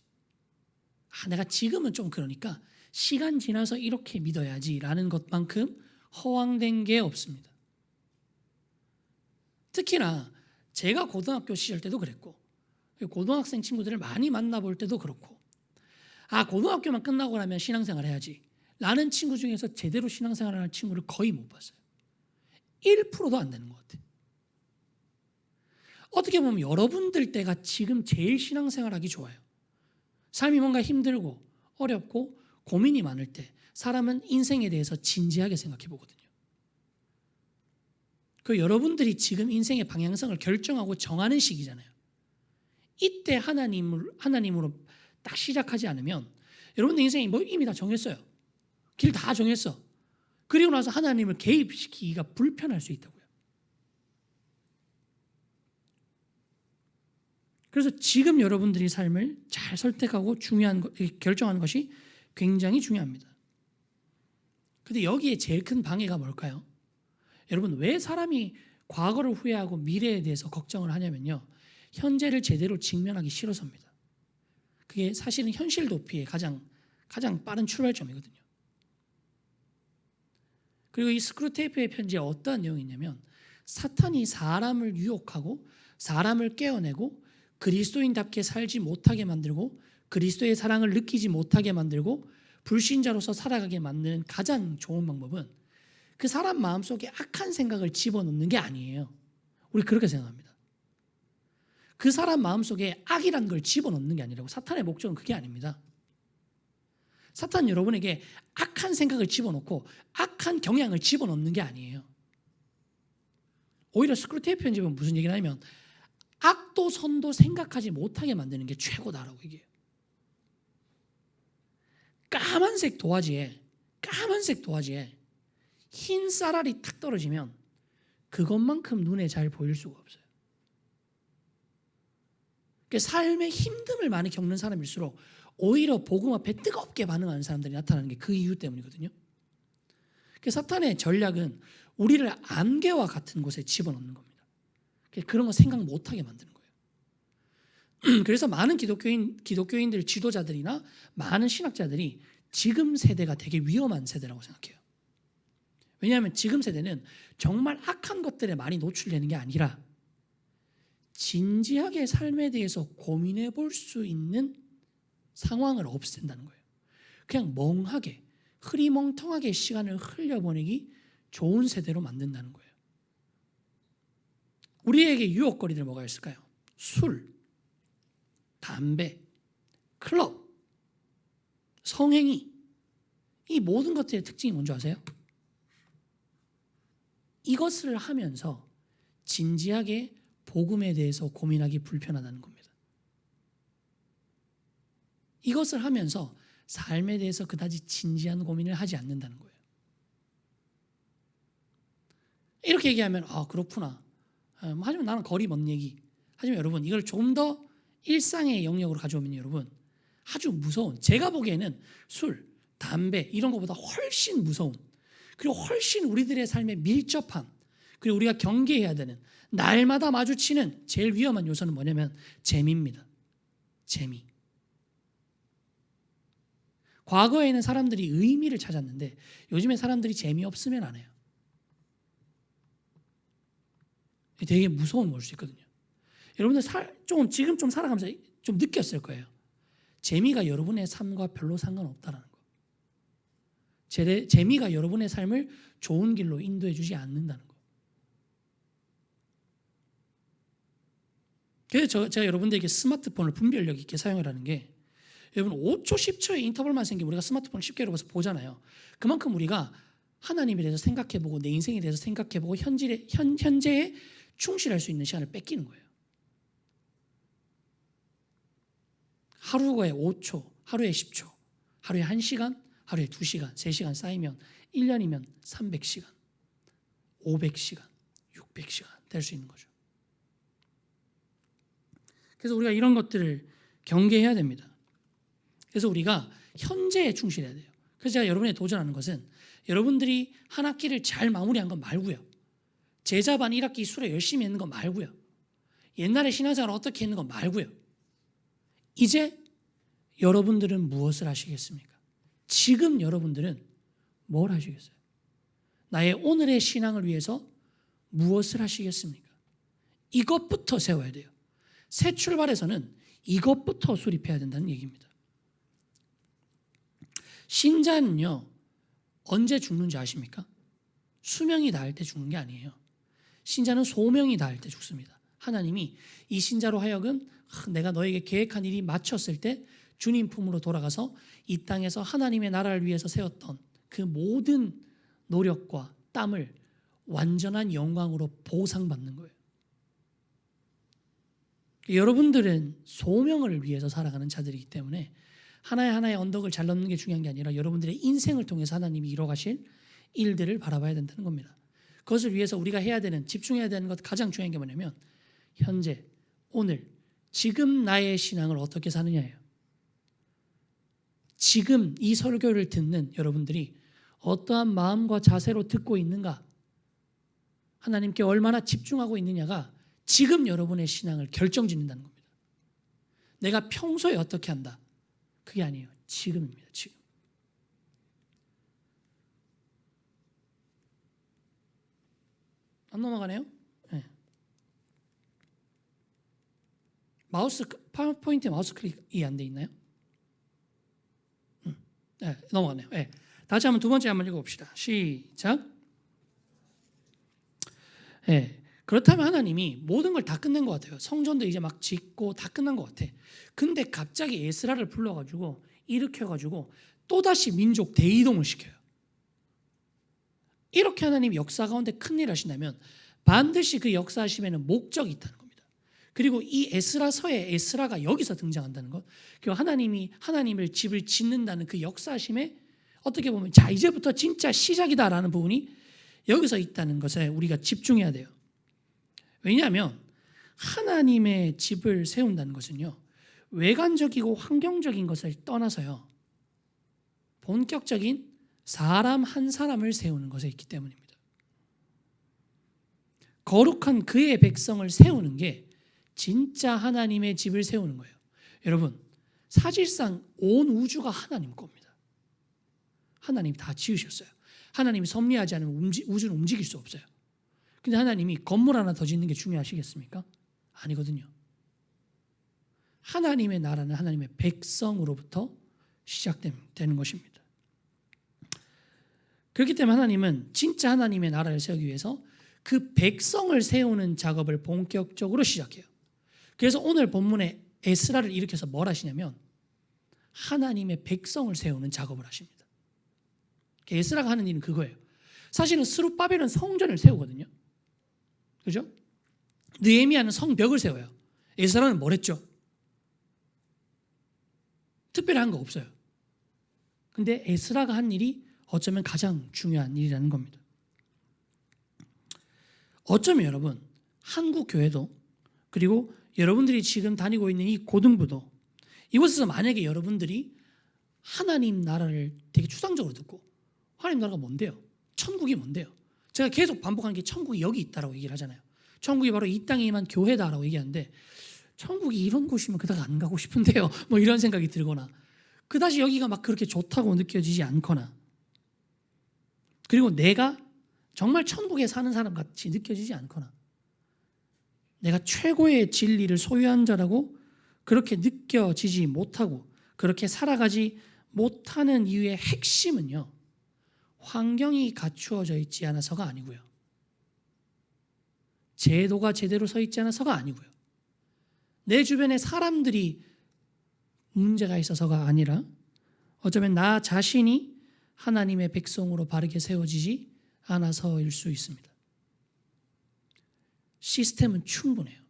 내가 지금은 좀 그러니까 시간 지나서 이렇게 믿어야지라는 것만큼 허황된 게 없습니다. 특히나 제가 고등학교 시절 때도 그랬고 고등학생 친구들을 많이 만나볼 때도 그렇고 고등학교만 끝나고 나면 신앙생활 해야지 라는 친구 중에서 제대로 신앙생활 하는 친구를 거의 못 봤어요. 1%도 안 되는 것 같아요. 어떻게 보면 여러분들 때가 지금 제일 신앙생활하기 좋아요. 삶이 뭔가 힘들고 어렵고 고민이 많을 때 사람은 인생에 대해서 진지하게 생각해 보거든요. 그 여러분들이 지금 인생의 방향성을 결정하고 정하는 시기잖아요. 이때 하나님으로 딱 시작하지 않으면 여러분들 인생이 뭐 이미 다 정했어요. 길 다 정했어. 그리고 나서 하나님을 개입시키기가 불편할 수 있다고요. 그래서 지금 여러분들이 삶을 잘 선택하고 결정하는 것이 굉장히 중요합니다. 근데 여기에 제일 큰 방해가 뭘까요? 여러분 왜 사람이 과거를 후회하고 미래에 대해서 걱정을 하냐면요. 현재를 제대로 직면하기 싫어서입니다. 그게 사실은 현실 도피의 가장 빠른 출발점이거든요. 그리고 이 스크루테이프의 편지에 어떠한 내용이 있냐면 사탄이 사람을 유혹하고 사람을 깨어내고 그리스도인답게 살지 못하게 만들고 그리스도의 사랑을 느끼지 못하게 만들고 불신자로서 살아가게 만드는 가장 좋은 방법은 그 사람 마음속에 악한 생각을 집어넣는 게 아니에요. 우리 그렇게 생각합니다. 그 사람 마음속에 악이라는 걸 집어넣는 게 아니라고. 사탄의 목적은 그게 아닙니다. 사탄은 여러분에게 악한 생각을 집어넣고 악한 경향을 집어넣는 게 아니에요. 오히려 스크루테이프 편집은 무슨 얘기를 하냐면 악도 선도 생각하지 못하게 만드는 게 최고다라고 얘기해요. 까만색 도화지에 흰 쌀알이 탁 떨어지면 그것만큼 눈에 잘 보일 수가 없어요. 그러니까 삶의 힘듦을 많이 겪는 사람일수록 오히려 복음 앞에 뜨겁게 반응하는 사람들이 나타나는 게 그 이유 때문이거든요. 그래서 사탄의 전략은 우리를 안개와 같은 곳에 집어넣는 겁니다. 그런 거 생각 못하게 만드는 거예요. 그래서 많은 기독교인들 지도자들이나 많은 신학자들이 지금 세대가 되게 위험한 세대라고 생각해요. 왜냐하면 지금 세대는 정말 악한 것들에 많이 노출되는 게 아니라 진지하게 삶에 대해서 고민해 볼 수 있는 상황을 없앤다는 거예요. 그냥 멍하게 흐리멍텅하게 시간을 흘려보내기 좋은 세대로 만든다는 거예요. 우리에게 유혹거리들 뭐가 있을까요? 술, 담배, 클럽, 성행위. 이 모든 것들의 특징이 뭔지 아세요? 이것을 하면서 진지하게 복음에 대해서 고민하기 불편하다는 겁니다. 이것을 하면서 삶에 대해서 그다지 진지한 고민을 하지 않는다는 거예요. 이렇게 얘기하면 그렇구나. 하지만 나는 거리 먼 얘기. 하지만 여러분 이걸 좀 더 일상의 영역으로 가져오면 여러분 아주 무서운, 제가 보기에는 술, 담배 이런 것보다 훨씬 무서운, 그리고 훨씬 우리들의 삶에 밀접한, 그리고 우리가 경계해야 되는, 날마다 마주치는 제일 위험한 요소는 뭐냐면 재미입니다. 재미. 과거에는 사람들이 의미를 찾았는데 요즘에 사람들이 재미없으면 안 해요. 되게 무서운 걸 수 있거든요. 여러분들 지금 좀 살아가면서 좀 느꼈을 거예요. 재미가 여러분의 삶과 별로 상관없다는 거. 재미가 여러분의 삶을 좋은 길로 인도해 주지 않는다는 거. 그래서 제가 여러분들에게 스마트폰을 분별력 있게 사용하라는 게, 여러분 5초 10초의 인터벌만 생기면 우리가 스마트폰을 쉽게 열어봐서 보잖아요. 그만큼 우리가 하나님에 대해서 생각해보고 내 인생에 대해서 생각해보고 현재에 충실할 수 있는 시간을 뺏기는 거예요. 하루에 5초, 하루에 10초, 하루에 1시간, 하루에 2시간, 3시간 쌓이면 1년이면 300시간, 500시간, 600시간 될 수 있는 거죠. 그래서 우리가 이런 것들을 경계해야 됩니다. 그래서 우리가 현재에 충실해야 돼요. 그래서 제가 여러분에 도전하는 것은 여러분들이 한 학기를 잘 마무리한 거 말고요. 제자반 1학기 수료 열심히 했는 거 말고요. 옛날에 신앙생활 어떻게 했는 거 말고요. 이제 여러분들은 무엇을 하시겠습니까? 지금 여러분들은 뭘 하시겠어요? 나의 오늘의 신앙을 위해서 무엇을 하시겠습니까? 이것부터 세워야 돼요. 새 출발에서는 이것부터 수립해야 된다는 얘기입니다. 신자는요, 언제 죽는지 아십니까? 수명이 닿을 때 죽는 게 아니에요. 신자는 소명이 닿을 때 죽습니다. 하나님이 이 신자로 하여금 내가 너에게 계획한 일이 마쳤을 때 주님 품으로 돌아가서 이 땅에서 하나님의 나라를 위해서 세웠던 그 모든 노력과 땀을 완전한 영광으로 보상받는 거예요. 여러분들은 소명을 위해서 살아가는 자들이기 때문에 하나의 언덕을 잘 넘는 게 중요한 게 아니라 여러분들의 인생을 통해서 하나님이 이뤄가실 일들을 바라봐야 된다는 겁니다. 그것을 위해서 우리가 해야 되는, 집중해야 되는 것 가장 중요한 게 뭐냐면 현재, 오늘, 지금 나의 신앙을 어떻게 사느냐예요. 지금 이 설교를 듣는 여러분들이 어떠한 마음과 자세로 듣고 있는가, 하나님께 얼마나 집중하고 있느냐가 지금 여러분의 신앙을 결정짓는다는 겁니다. 내가 평소에 어떻게 한다, 그게 아니에요. 지금입니다. 지금. 안 넘어가네요? 네. 파워포인트에 마우스 클릭이 안 돼 있나요? 네, 넘어가네요. 네. 다시 한번 두 번째 한번 읽어봅시다. 시작. 네. 그렇다면 하나님이 모든 걸 다 끝낸 것 같아요. 성전도 이제 막 짓고 다 끝난 것 같아. 근데 갑자기 에스라를 불러가지고 일으켜가지고 또다시 민족 대이동을 시켜요. 이렇게 하나님이 역사 가운데 큰일 하신다면 반드시 그 역사하심에는 목적이 있다는 겁니다. 그리고 이 에스라서에 에스라가 여기서 등장한다는 것, 그리고 하나님이 하나님을 집을 짓는다는 그 역사하심에 어떻게 보면 자 이제부터 진짜 시작이다라는 부분이 여기서 있다는 것에 우리가 집중해야 돼요. 왜냐하면 하나님의 집을 세운다는 것은요, 외관적이고 환경적인 것을 떠나서요, 본격적인 사람 한 사람을 세우는 것에 있기 때문입니다. 거룩한 그의 백성을 세우는 게 진짜 하나님의 집을 세우는 거예요. 여러분, 사실상 온 우주가 하나님 겁니다. 하나님 다 지으셨어요. 하나님이 섭리하지 않으면 우주는 움직일 수 없어요. 근데 하나님이 건물 하나 더 짓는 게 중요하시겠습니까? 아니거든요. 하나님의 나라는 하나님의 백성으로부터 시작되는 것입니다. 그렇기 때문에 하나님은 진짜 하나님의 나라를 세우기 위해서 그 백성을 세우는 작업을 본격적으로 시작해요. 그래서 오늘 본문에 에스라를 일으켜서 뭘 하시냐면 하나님의 백성을 세우는 작업을 하십니다. 에스라가 하는 일은 그거예요. 사실은 스룹바벨은 성전을 세우거든요. 그죠? 느헤미야는 성벽을 세워요. 에스라는 뭘 했죠? 특별한 거 없어요. 근데 에스라가 한 일이 어쩌면 가장 중요한 일이라는 겁니다. 어쩌면 여러분, 한국 교회도 그리고 여러분들이 지금 다니고 있는 이 고등부도 이곳에서 만약에 여러분들이 하나님 나라를 되게 추상적으로 듣고 하나님 나라가 뭔데요? 천국이 뭔데요? 제가 계속 반복하는 게 천국이 여기 있다라고 얘기를 하잖아요. 천국이 바로 이 땅에 임한 교회다라고 얘기하는데 천국이 이런 곳이면 그다지 안 가고 싶은데요. 뭐 이런 생각이 들거나 그다지 여기가 막 그렇게 좋다고 느껴지지 않거나 그리고 내가 정말 천국에 사는 사람 같이 느껴지지 않거나 내가 최고의 진리를 소유한 자라고 그렇게 느껴지지 못하고 그렇게 살아가지 못하는 이유의 핵심은요, 환경이 갖추어져 있지 않아서가 아니고요, 제도가 제대로 서 있지 않아서가 아니고요, 내 주변에 사람들이 문제가 있어서가 아니라 어쩌면 나 자신이 하나님의 백성으로 바르게 세워지지 않아서일 수 있습니다. 시스템은 충분해요.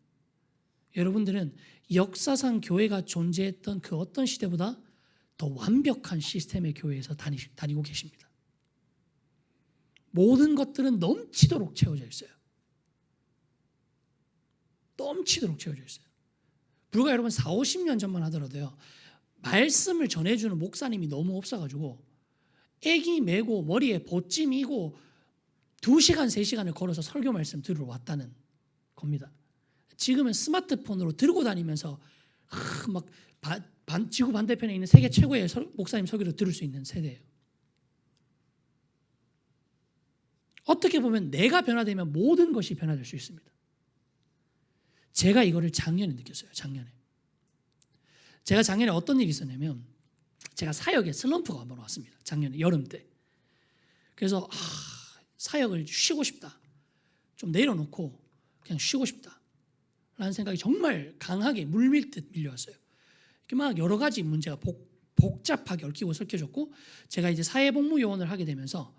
여러분들은 역사상 교회가 존재했던 그 어떤 시대보다 더 완벽한 시스템의 교회에서 다니고 계십니다. 모든 것들은 넘치도록 채워져 있어요. 넘치도록 채워져 있어요. 불과 여러분 40-50년 전만 하더라도요, 말씀을 전해주는 목사님이 너무 없어가지고 애기 메고 머리에 보찜이고 2시간, 3시간을 걸어서 설교 말씀 들으러 왔다는 겁니다. 지금은 스마트폰으로 들고 다니면서 막 지구 반대편에 있는 세계 최고의 목사님 설교를 들을 수 있는 세대예요. 어떻게 보면 내가 변화되면 모든 것이 변화될 수 있습니다. 제가 이거를 작년에 느꼈어요. 제가 작년에 어떤 일이 있었냐면 제가 사역에 슬럼프가 한번 왔습니다. 작년에 여름 때. 그래서 사역을 쉬고 싶다. 좀 내려놓고 그냥 쉬고 싶다. 라는 생각이 정말 강하게 물밀듯 밀려왔어요. 이렇게 막 여러 가지 문제가 복잡하게 얽히고 설켜졌고 제가 이제 사회복무요원을 하게 되면서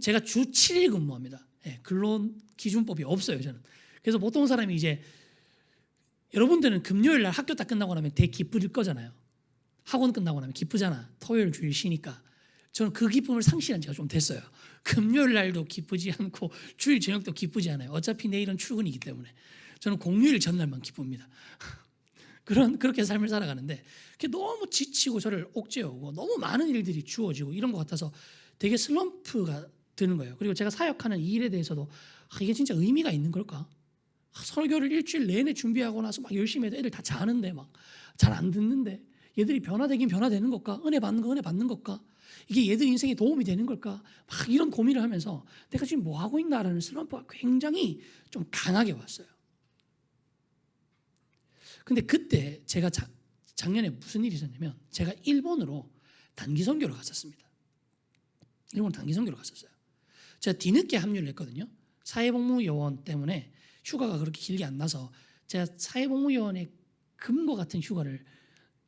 제가 주 7일 근무합니다. 근로기준법이 없어요, 저는. 그래서 보통 사람이 이제 여러분들은 금요일 날 학교 딱 끝나고 나면 되게 기쁠 거잖아요. 학원 끝나고 나면 기쁘잖아. 토요일 주일 쉬니까. 저는 그 기쁨을 상실한 지가 좀 됐어요. 금요일 날도 기쁘지 않고 주일 저녁도 기쁘지 않아요. 어차피 내일은 출근이기 때문에. 저는 공휴일 전날만 기쁩니다. 그렇게 삶을 살아가는데 그게 너무 지치고 저를 옥죄어오고 너무 많은 일들이 주어지고 이런 것 같아서 되게 슬럼프가 드는 거예요. 그리고 제가 사역하는 이 일에 대해서도 이게 진짜 의미가 있는 걸까? 설교를 일주일 내내 준비하고 나서 막 열심히 해도 애들 다 자는데 막 잘 안 듣는데 얘들이 변화되긴 변화되는 걸까? 은혜 받는 거 은혜 받는 걸까? 이게 얘들 인생에 도움이 되는 걸까? 막 이런 고민을 하면서 내가 지금 뭐 하고 있나라는 슬럼프가 굉장히 좀 강하게 왔어요. 근데 그때 제가 작년에 무슨 일이 있었냐면 제가 일본으로 단기 선교를 갔었습니다. 일본 단기 선교를 갔었어요. 제가 뒤늦게 합류를 했거든요. 사회복무요원 때문에 휴가가 그렇게 길게 안 나서 제가 사회복무요원의 금과 같은 휴가를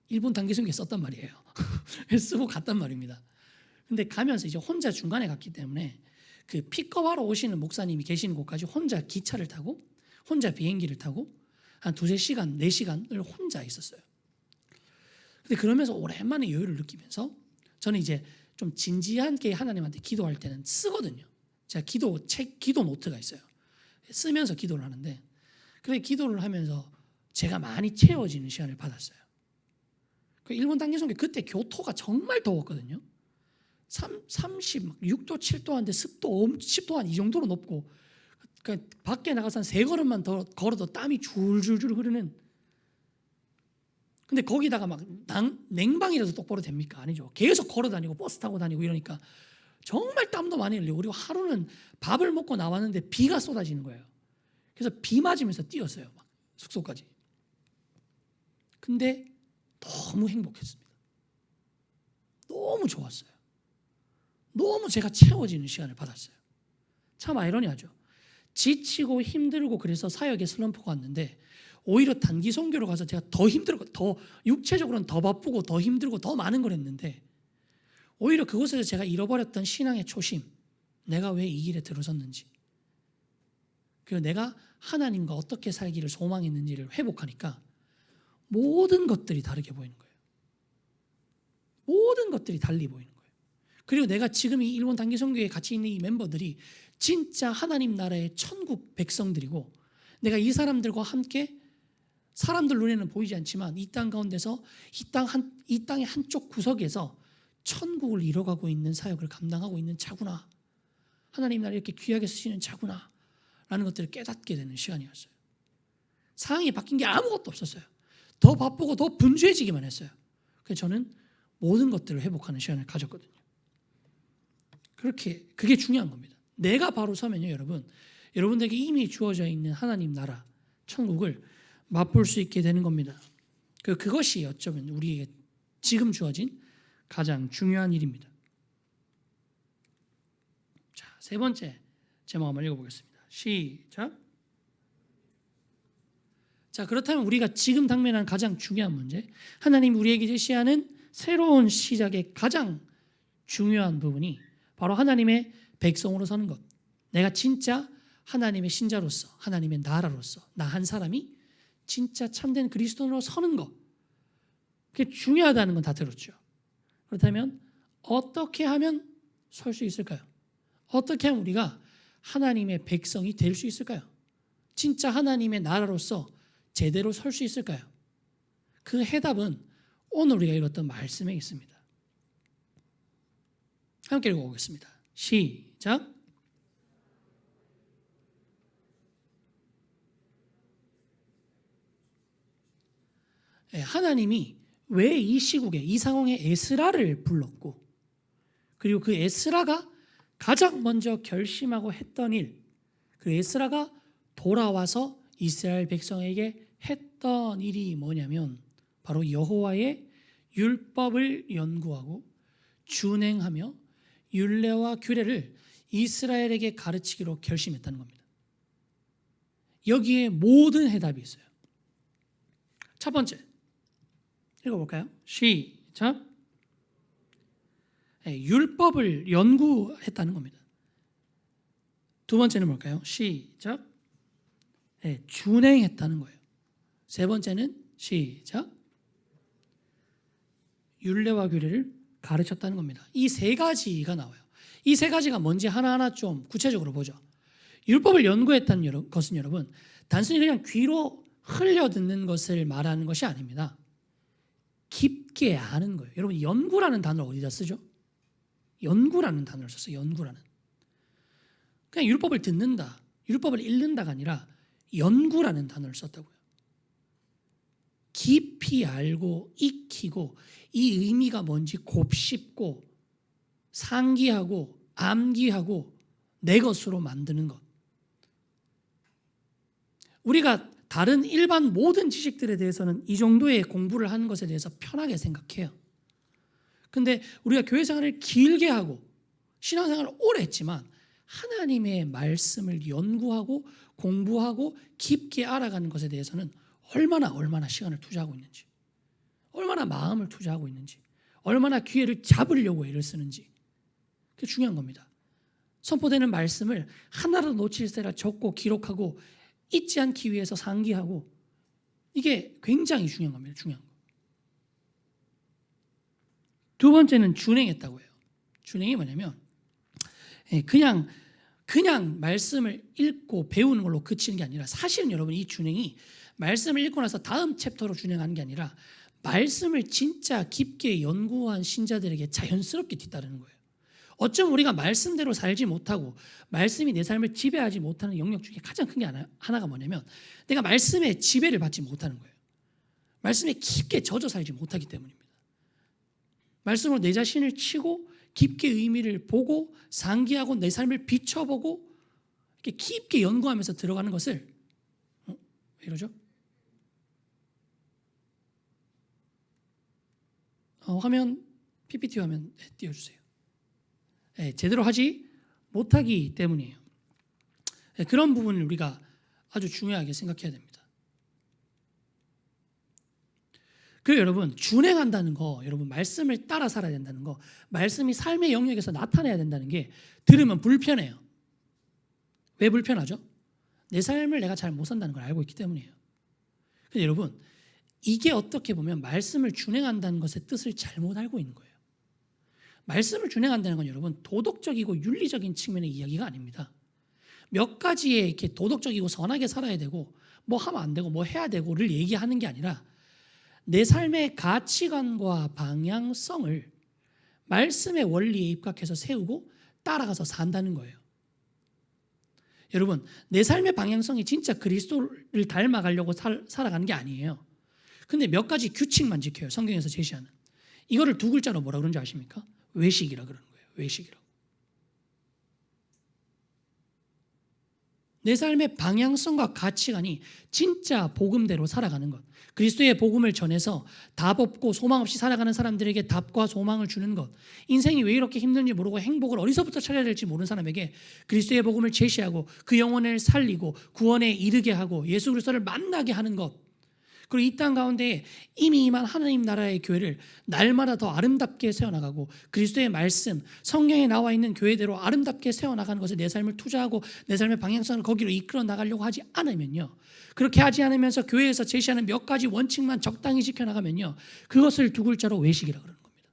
일본 단기 선교에 썼단 말이에요. 쓰고 갔단 말입니다. 근데 가면서 이제 혼자 중간에 갔기 때문에 그 픽업하러 오시는 목사님이 계시는 곳까지 혼자 기차를 타고 혼자 비행기를 타고 한 2-3시간, 4시간을 혼자 있었어요. 근데 그러면서 오랜만에 여유를 느끼면서 저는 이제 좀 진지하게 하나님한테 기도할 때는 쓰거든요. 제가 기도 노트가 있어요. 쓰면서 기도를 하는데 그래 기도를 하면서 제가 많이 채워지는 시간을 받았어요. 일본 단기 선교 그때 교토가 정말 더웠거든요. 36도, 7도인데 습도 10도 한 이 정도로 높고 그러니까 밖에 나가서 한 3걸음만 더 걸어도 땀이 줄줄줄 흐르는. 근데 거기다가 막 냉방이라도 똑바로 됩니까? 아니죠. 계속 걸어 다니고 버스 타고 다니고 이러니까 정말 땀도 많이 흘리고 그리고 하루는 밥을 먹고 나왔는데 비가 쏟아지는 거예요. 그래서 비 맞으면서 뛰었어요. 막 숙소까지. 근데 너무 행복했습니다. 너무 좋았어요. 너무 제가 채워지는 시간을 받았어요. 참 아이러니하죠. 지치고 힘들고 그래서 사역에 슬럼프가 왔는데 오히려 단기 선교로 가서 제가 더 힘들고 더 육체적으로는 더 바쁘고 더 힘들고 더 많은 걸 했는데 오히려 그곳에서 제가 잃어버렸던 신앙의 초심, 내가 왜 이 길에 들어섰는지 그리고 내가 하나님과 어떻게 살기를 소망했는지를 회복하니까 모든 것들이 다르게 보이는 거예요. 모든 것들이 달리 보이는 거예요. 그리고 내가 지금 이 일본 단기 선교에 같이 있는 이 멤버들이 진짜 하나님 나라의 천국 백성들이고 내가 이 사람들과 함께 사람들 눈에는 보이지 않지만 이 땅 가운데서 이 땅의 한쪽 구석에서 천국을 이뤄가고 있는 사역을 감당하고 있는 자구나. 하나님 나라를 이렇게 귀하게 쓰시는 자구나 라는 것들을 깨닫게 되는 시간이었어요. 상황이 바뀐 게 아무것도 없었어요. 더 바쁘고 더 분주해지기만 했어요. 그래서 저는 모든 것들을 회복하는 시간을 가졌거든요. 그게 중요한 겁니다. 내가 바로 서면요, 여러분들에게 이미 주어져 있는 하나님 나라, 천국을 맛볼 수 있게 되는 겁니다. 그것이 어쩌면 우리에게 지금 주어진 가장 중요한 일입니다. 자, 3번째 제목 한번 읽어보겠습니다. 시작. 자, 그렇다면 우리가 지금 당면한 가장 중요한 문제, 하나님 우리에게 제시하는 새로운 시작의 가장 중요한 부분이 바로 하나님의 백성으로 서는 것. 내가 진짜 하나님의 신자로서, 하나님의 나라로서 나 한 사람이 진짜 참된 그리스도인으로 서는 것. 그게 중요하다는 건 다 들었죠. 그렇다면 어떻게 하면 설 수 있을까요? 어떻게 하면 우리가 하나님의 백성이 될 수 있을까요? 진짜 하나님의 나라로서 제대로 설 수 있을까요? 그 해답은 오늘 우리가 읽었던 말씀에 있습니다. 함께 읽어보겠습니다. 시작. 하나님이 왜 이 시국에 이 상황에 에스라를 불렀고, 그리고 그 에스라가 가장 먼저 결심하고 했던 일, 그 에스라가 돌아와서 이스라엘 백성에게 했던 일이 뭐냐면 바로 여호와의 율법을 연구하고 준행하며 율례와 규례를 이스라엘에게 가르치기로 결심했다는 겁니다. 여기에 모든 해답이 있어요. 첫 번째, 읽어볼까요? 시작. 율법을 연구했다는 겁니다. 두 번째는 뭘까요? 시작. 준행했다는 거예요. 세 번째는 시작. 율례와 규례를 가르쳤다는 겁니다. 이 세 가지가 나와요. 이 세 가지가 뭔지 하나하나 좀 구체적으로 보죠. 율법을 연구했다는 것은 여러분 단순히 그냥 귀로 흘려 듣는 것을 말하는 것이 아닙니다. 깊게 아는 거예요. 여러분 연구라는 단어를 어디다 쓰죠? 연구라는 단어를 썼어요. 연구라는. 그냥 율법을 듣는다, 율법을 읽는다가 아니라 연구라는 단어를 썼다고요. 깊이 알고 익히고 이 의미가 뭔지 곱씹고 상기하고 암기하고 내 것으로 만드는 것. 우리가 다른 일반 모든 지식들에 대해서는 이 정도의 공부를 하는 것에 대해서 편하게 생각해요. 근데 우리가 교회 생활을 길게 하고 신앙생활을 오래 했지만 하나님의 말씀을 연구하고 공부하고 깊게 알아가는 것에 대해서는 얼마나 시간을 투자하고 있는지, 얼마나 마음을 투자하고 있는지, 얼마나 기회를 잡으려고 애를 쓰는지, 그게 중요한 겁니다. 선포되는 말씀을 하나라도 놓칠세라 적고 기록하고 잊지 않기 위해서 상기하고, 이게 굉장히 중요한 겁니다. 중요한 거. 두 번째는 준행했다고 해요. 준행이 뭐냐면 그냥 말씀을 읽고 배우는 걸로 그치는 게 아니라, 사실은 여러분 이 준행이 말씀을 읽고 나서 다음 챕터로 준행하는 게 아니라 말씀을 진짜 깊게 연구한 신자들에게 자연스럽게 뒤따르는 거예요. 어쩜 우리가 말씀대로 살지 못하고 말씀이 내 삶을 지배하지 못하는 영역 중에 가장 큰 게 하나가 뭐냐면 내가 말씀의 지배를 받지 못하는 거예요. 말씀에 깊게 젖어 살지 못하기 때문입니다. 말씀으로 내 자신을 치고 깊게 의미를 보고 상기하고 내 삶을 비춰보고 이렇게 깊게 연구하면서 들어가는 것을 왜 이러죠? 화면 PPT 화면 띄워주세요. 제대로 하지 못하기 때문이에요. 그런 부분을 우리가 아주 중요하게 생각해야 됩니다. 그리고 여러분 준행한다는 거, 여러분 말씀을 따라 살아야 된다는 거, 말씀이 삶의 영역에서 나타나야 된다는 게 들으면 불편해요. 왜 불편하죠? 내 삶을 내가 잘 못 산다는 걸 알고 있기 때문이에요. 근데 여러분 이게 어떻게 보면 말씀을 준행한다는 것의 뜻을 잘못 알고 있는 거예요. 말씀을 준행한다는 건 여러분 도덕적이고 윤리적인 측면의 이야기가 아닙니다. 몇 가지의 이렇게 도덕적이고 선하게 살아야 되고 뭐 하면 안 되고 뭐 해야 되고를 얘기하는 게 아니라 내 삶의 가치관과 방향성을 말씀의 원리에 입각해서 세우고 따라가서 산다는 거예요. 여러분 내 삶의 방향성이 진짜 그리스도를 닮아가려고 살아가는 게 아니에요. 근데 몇 가지 규칙만 지켜요. 성경에서 제시하는. 이거를 두 글자로 뭐라 그런지 아십니까? 외식이라 그러는 거예요. 외식이라고. 내 삶의 방향성과 가치관이 진짜 복음대로 살아가는 것, 그리스도의 복음을 전해서 답 없고 소망 없이 살아가는 사람들에게 답과 소망을 주는 것, 인생이 왜 이렇게 힘든지 모르고 행복을 어디서부터 찾아야 될지 모르는 사람에게 그리스도의 복음을 제시하고 그 영혼을 살리고 구원에 이르게 하고 예수 그리스도를 만나게 하는 것, 그리고 이 땅 가운데 이미 임한 하나님 나라의 교회를 날마다 더 아름답게 세워나가고 그리스도의 말씀, 성경에 나와 있는 교회대로 아름답게 세워나가는 것에 내 삶을 투자하고 내 삶의 방향성을 거기로 이끌어 나가려고 하지 않으면요, 그렇게 하지 않으면서 교회에서 제시하는 몇 가지 원칙만 적당히 지켜나가면요, 그것을 두 글자로 외식이라고 그러는 겁니다.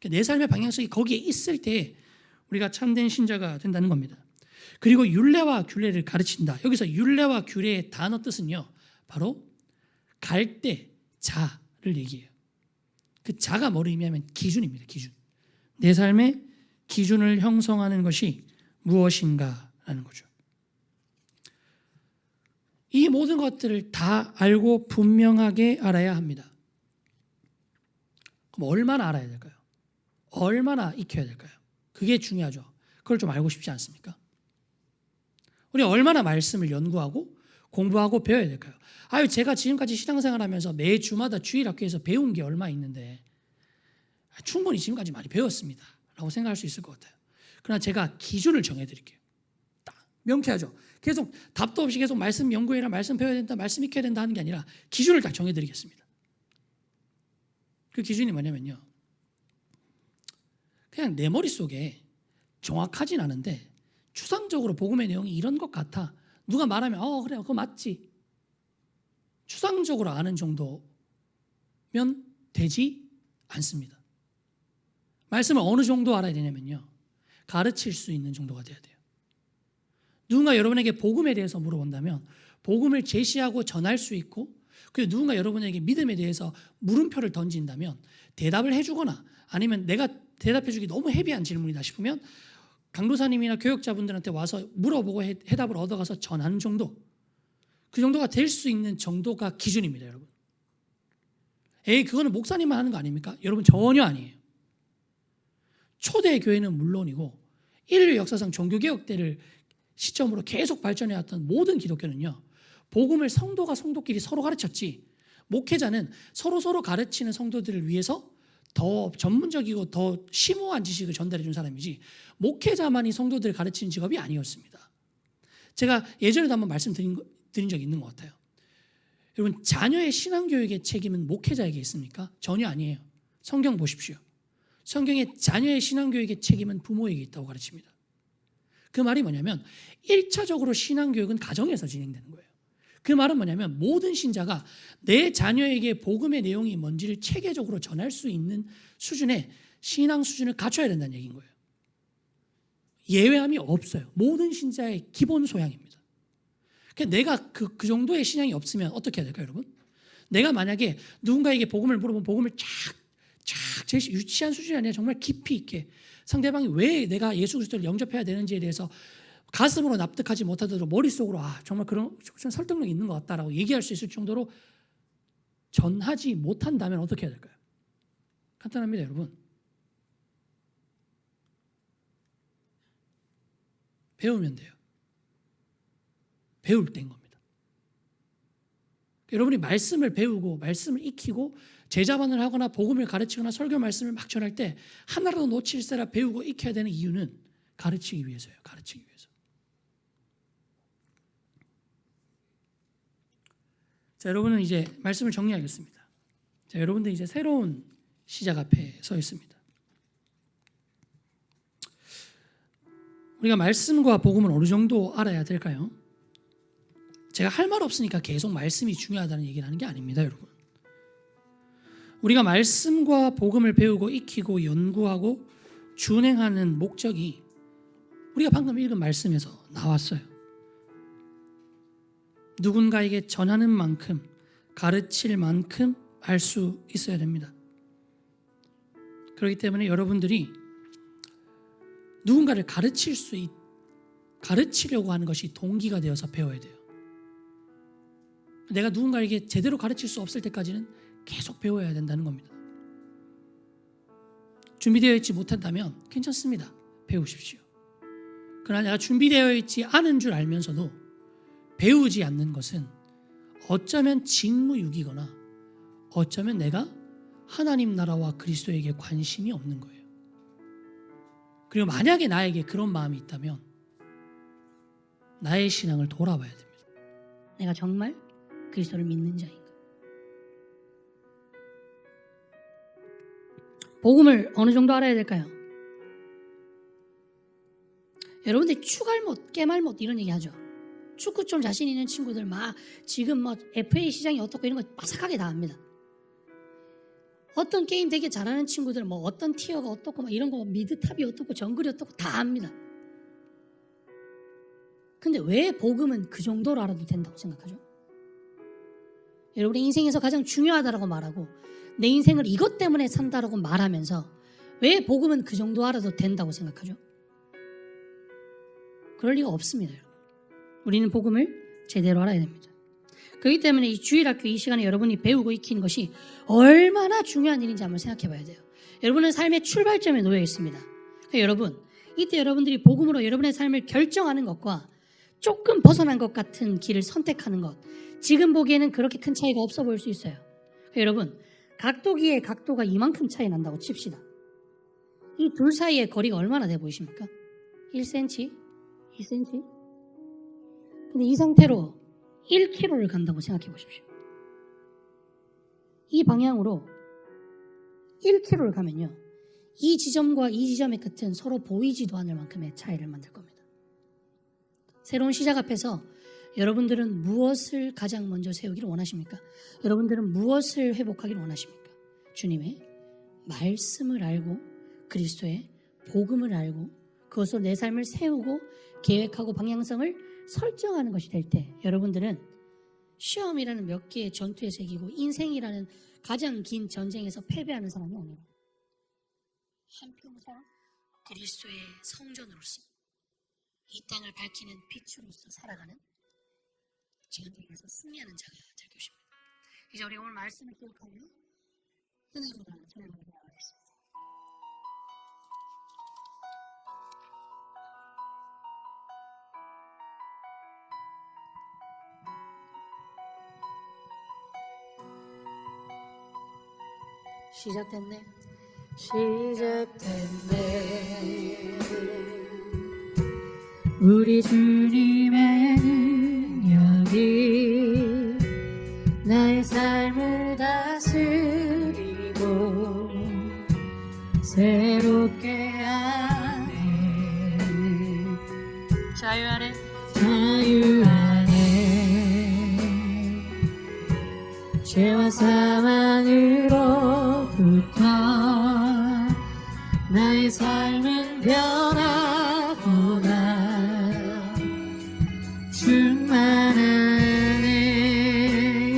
내 삶의 방향성이 거기에 있을 때 우리가 참된 신자가 된다는 겁니다. 그리고 율례와 규례를 가르친다. 여기서 율례와 규례의 단어 뜻은요, 바로 갈대, 자를 얘기해요. 그 자가 뭐를 의미하면 기준입니다. 기준. 내 삶의 기준을 형성하는 것이 무엇인가라는 거죠. 이 모든 것들을 다 알고 분명하게 알아야 합니다. 그럼 얼마나 알아야 될까요? 얼마나 익혀야 될까요? 그게 중요하죠. 그걸 좀 알고 싶지 않습니까? 우리 얼마나 말씀을 연구하고 공부하고 배워야 될까요? 아유, 제가 지금까지 신앙생활하면서 매주마다 주일학교에서 배운 게 얼마 있는데 충분히 지금까지 많이 배웠습니다 라고 생각할 수 있을 것 같아요. 그러나 제가 기준을 정해드릴게요. 딱 명쾌하죠. 계속 답도 없이 계속 말씀 연구해라, 말씀 배워야 된다, 말씀 익혀야 된다 하는 게 아니라 기준을 딱 정해드리겠습니다. 그 기준이 뭐냐면요, 그냥 내 머릿속에 정확하진 않은데 추상적으로 복음의 내용이 이런 것 같아, 누가 말하면 그래 그거 맞지, 추상적으로 아는 정도면 되지 않습니다. 말씀을 어느 정도 알아야 되냐면요, 가르칠 수 있는 정도가 돼야 돼요. 누군가 여러분에게 복음에 대해서 물어본다면 복음을 제시하고 전할 수 있고, 그리고 누군가 여러분에게 믿음에 대해서 물음표를 던진다면 대답을 해주거나, 아니면 내가 대답해주기 너무 헤비한 질문이다 싶으면 강도사님이나 교역자분들한테 와서 물어보고 해답을 얻어가서 전하는 정도, 그 정도가 될 수 있는 정도가 기준입니다. 여러분, 그거는 목사님만 하는 거 아닙니까? 여러분, 전혀 아니에요. 초대 교회는 물론이고 인류 역사상 종교개혁 때를 시점으로 계속 발전해왔던 모든 기독교는요, 복음을 성도가 성도끼리 서로 가르쳤지, 목회자는 서로 가르치는 성도들을 위해서 더 전문적이고 더 심오한 지식을 전달해 준 사람이지, 목회자만이 성도들을 가르치는 직업이 아니었습니다. 제가 예전에도 한번 말씀드린 적이 있는 것 같아요. 여러분, 자녀의 신앙교육의 책임은 목회자에게 있습니까? 전혀 아니에요. 성경 보십시오. 성경에 자녀의 신앙교육의 책임은 부모에게 있다고 가르칩니다. 그 말이 뭐냐면 1차적으로 신앙교육은 가정에서 진행되는 거예요. 그 말은 뭐냐면 모든 신자가 내 자녀에게 복음의 내용이 뭔지를 체계적으로 전할 수 있는 수준의 신앙 수준을 갖춰야 된다는 얘기인 거예요. 예외함이 없어요. 모든 신자의 기본 소양입니다. 그러니까 내가 그 정도의 신앙이 없으면 어떻게 해야 될까요, 여러분? 내가 만약에 누군가에게 복음을 물어보면 복음을 제 유치한 수준이 아니라 정말 깊이 있게 상대방이 왜 내가 예수 그리스도를 영접해야 되는지에 대해서 가슴으로 납득하지 못하더라도 머릿속으로 정말 그런 설득력이 있는 것 같다라고 얘기할 수 있을 정도로 전하지 못한다면 어떻게 해야 될까요? 간단합니다, 여러분. 배우면 돼요. 배울 때인 겁니다. 여러분이 말씀을 배우고 말씀을 익히고 제자반을 하거나 복음을 가르치거나 설교 말씀을 막 전할 때 하나라도 놓칠세라 배우고 익혀야 되는 이유는 가르치기 위해서예요. 가르치기 위해서. 자, 여러분은 이제 말씀을 정리하겠습니다. 자, 여러분들 이제 새로운 시작 앞에 서 있습니다. 우리가 말씀과 복음을 어느 정도 알아야 될까요? 제가 할 말 없으니까 계속 말씀이 중요하다는 얘기를 하는 게 아닙니다, 여러분. 우리가 말씀과 복음을 배우고 익히고 연구하고 준행하는 목적이 우리가 방금 읽은 말씀에서 나왔어요. 누군가에게 전하는 만큼, 가르칠 만큼 알 수 있어야 됩니다. 그렇기 때문에 여러분들이 누군가를 가르치려고 하는 것이 동기가 되어서 배워야 돼요. 내가 누군가에게 제대로 가르칠 수 없을 때까지는 계속 배워야 된다는 겁니다. 준비되어 있지 못한다면 괜찮습니다. 배우십시오. 그러나 내가 준비되어 있지 않은 줄 알면서도 배우지 않는 것은 어쩌면 직무유기거나 어쩌면 내가 하나님 나라와 그리스도에게 관심이 없는 거예요. 그리고 만약에 나에게 그런 마음이 있다면 나의 신앙을 돌아봐야 됩니다. 내가 정말 그리스도를 믿는 자인가? 복음을 어느 정도 알아야 될까요? 여러분들이 추갈못, 깨말못 이런 얘기 하죠. 축구 좀 자신 있는 친구들 막 지금 FA 시장이 어떻고 이런 거 빠삭하게 다 합니다. 어떤 게임 되게 잘하는 친구들 어떤 티어가 어떻고 이런 거 미드탑이 어떻고 정글이 어떻고 다 합니다. 근데 왜 복음은 그 정도로 알아도 된다고 생각하죠? 여러분의 인생에서 가장 중요하다라고 말하고 내 인생을 이것 때문에 산다라고 말하면서 왜 복음은 그 정도 알아도 된다고 생각하죠? 그럴 리가 없습니다. 여러분. 우리는 복음을 제대로 알아야 됩니다. 그렇기 때문에 이 주일학교 이 시간에 여러분이 배우고 익히는 것이 얼마나 중요한 일인지 한번 생각해 봐야 돼요. 여러분은 삶의 출발점에 놓여 있습니다. 그러니까 여러분, 이때 여러분들이 복음으로 여러분의 삶을 결정하는 것과 조금 벗어난 것 같은 길을 선택하는 것, 지금 보기에는 그렇게 큰 차이가 없어 보일 수 있어요. 그러니까 여러분, 각도기의 각도가 이만큼 차이 난다고 칩시다. 이 둘 사이의 거리가 얼마나 돼 보이십니까? 1cm? 2cm? 근데 이 상태로 1km를 간다고 생각해 보십시오. 이 방향으로 1km를 가면요, 이 지점과 이 지점의 끝은 서로 보이지도 않을 만큼의 차이를 만들 겁니다. 새로운 시작 앞에서 여러분들은 무엇을 가장 먼저 세우기를 원하십니까? 여러분들은 무엇을 회복하기를 원하십니까? 주님의 말씀을 알고 그리스도의 복음을 알고 그것으로 내 삶을 세우고 계획하고 방향성을 설정하는 것이 될 때 여러분들은 시험이라는 몇 개의 전투에서 이기고 인생이라는 가장 긴 전쟁에서 패배하는 사람이 아니에요. 한평생 그리스도의 성전으로서 이 땅을 밝히는 빛으로서 살아가는 전쟁에서 승리하는 자가 될 것입니다. 이제 우리 오늘 말씀을 기억하며 은혜로 가는 설명을 나가겠습니다. 시작됐네. 시작됐네. 우리 주님의 능력이 나의 삶을 다스리고 새롭게 하네. 자유 안에 자유 안에 죄와 사망으로부터 나의 삶은 변하구나. 충만한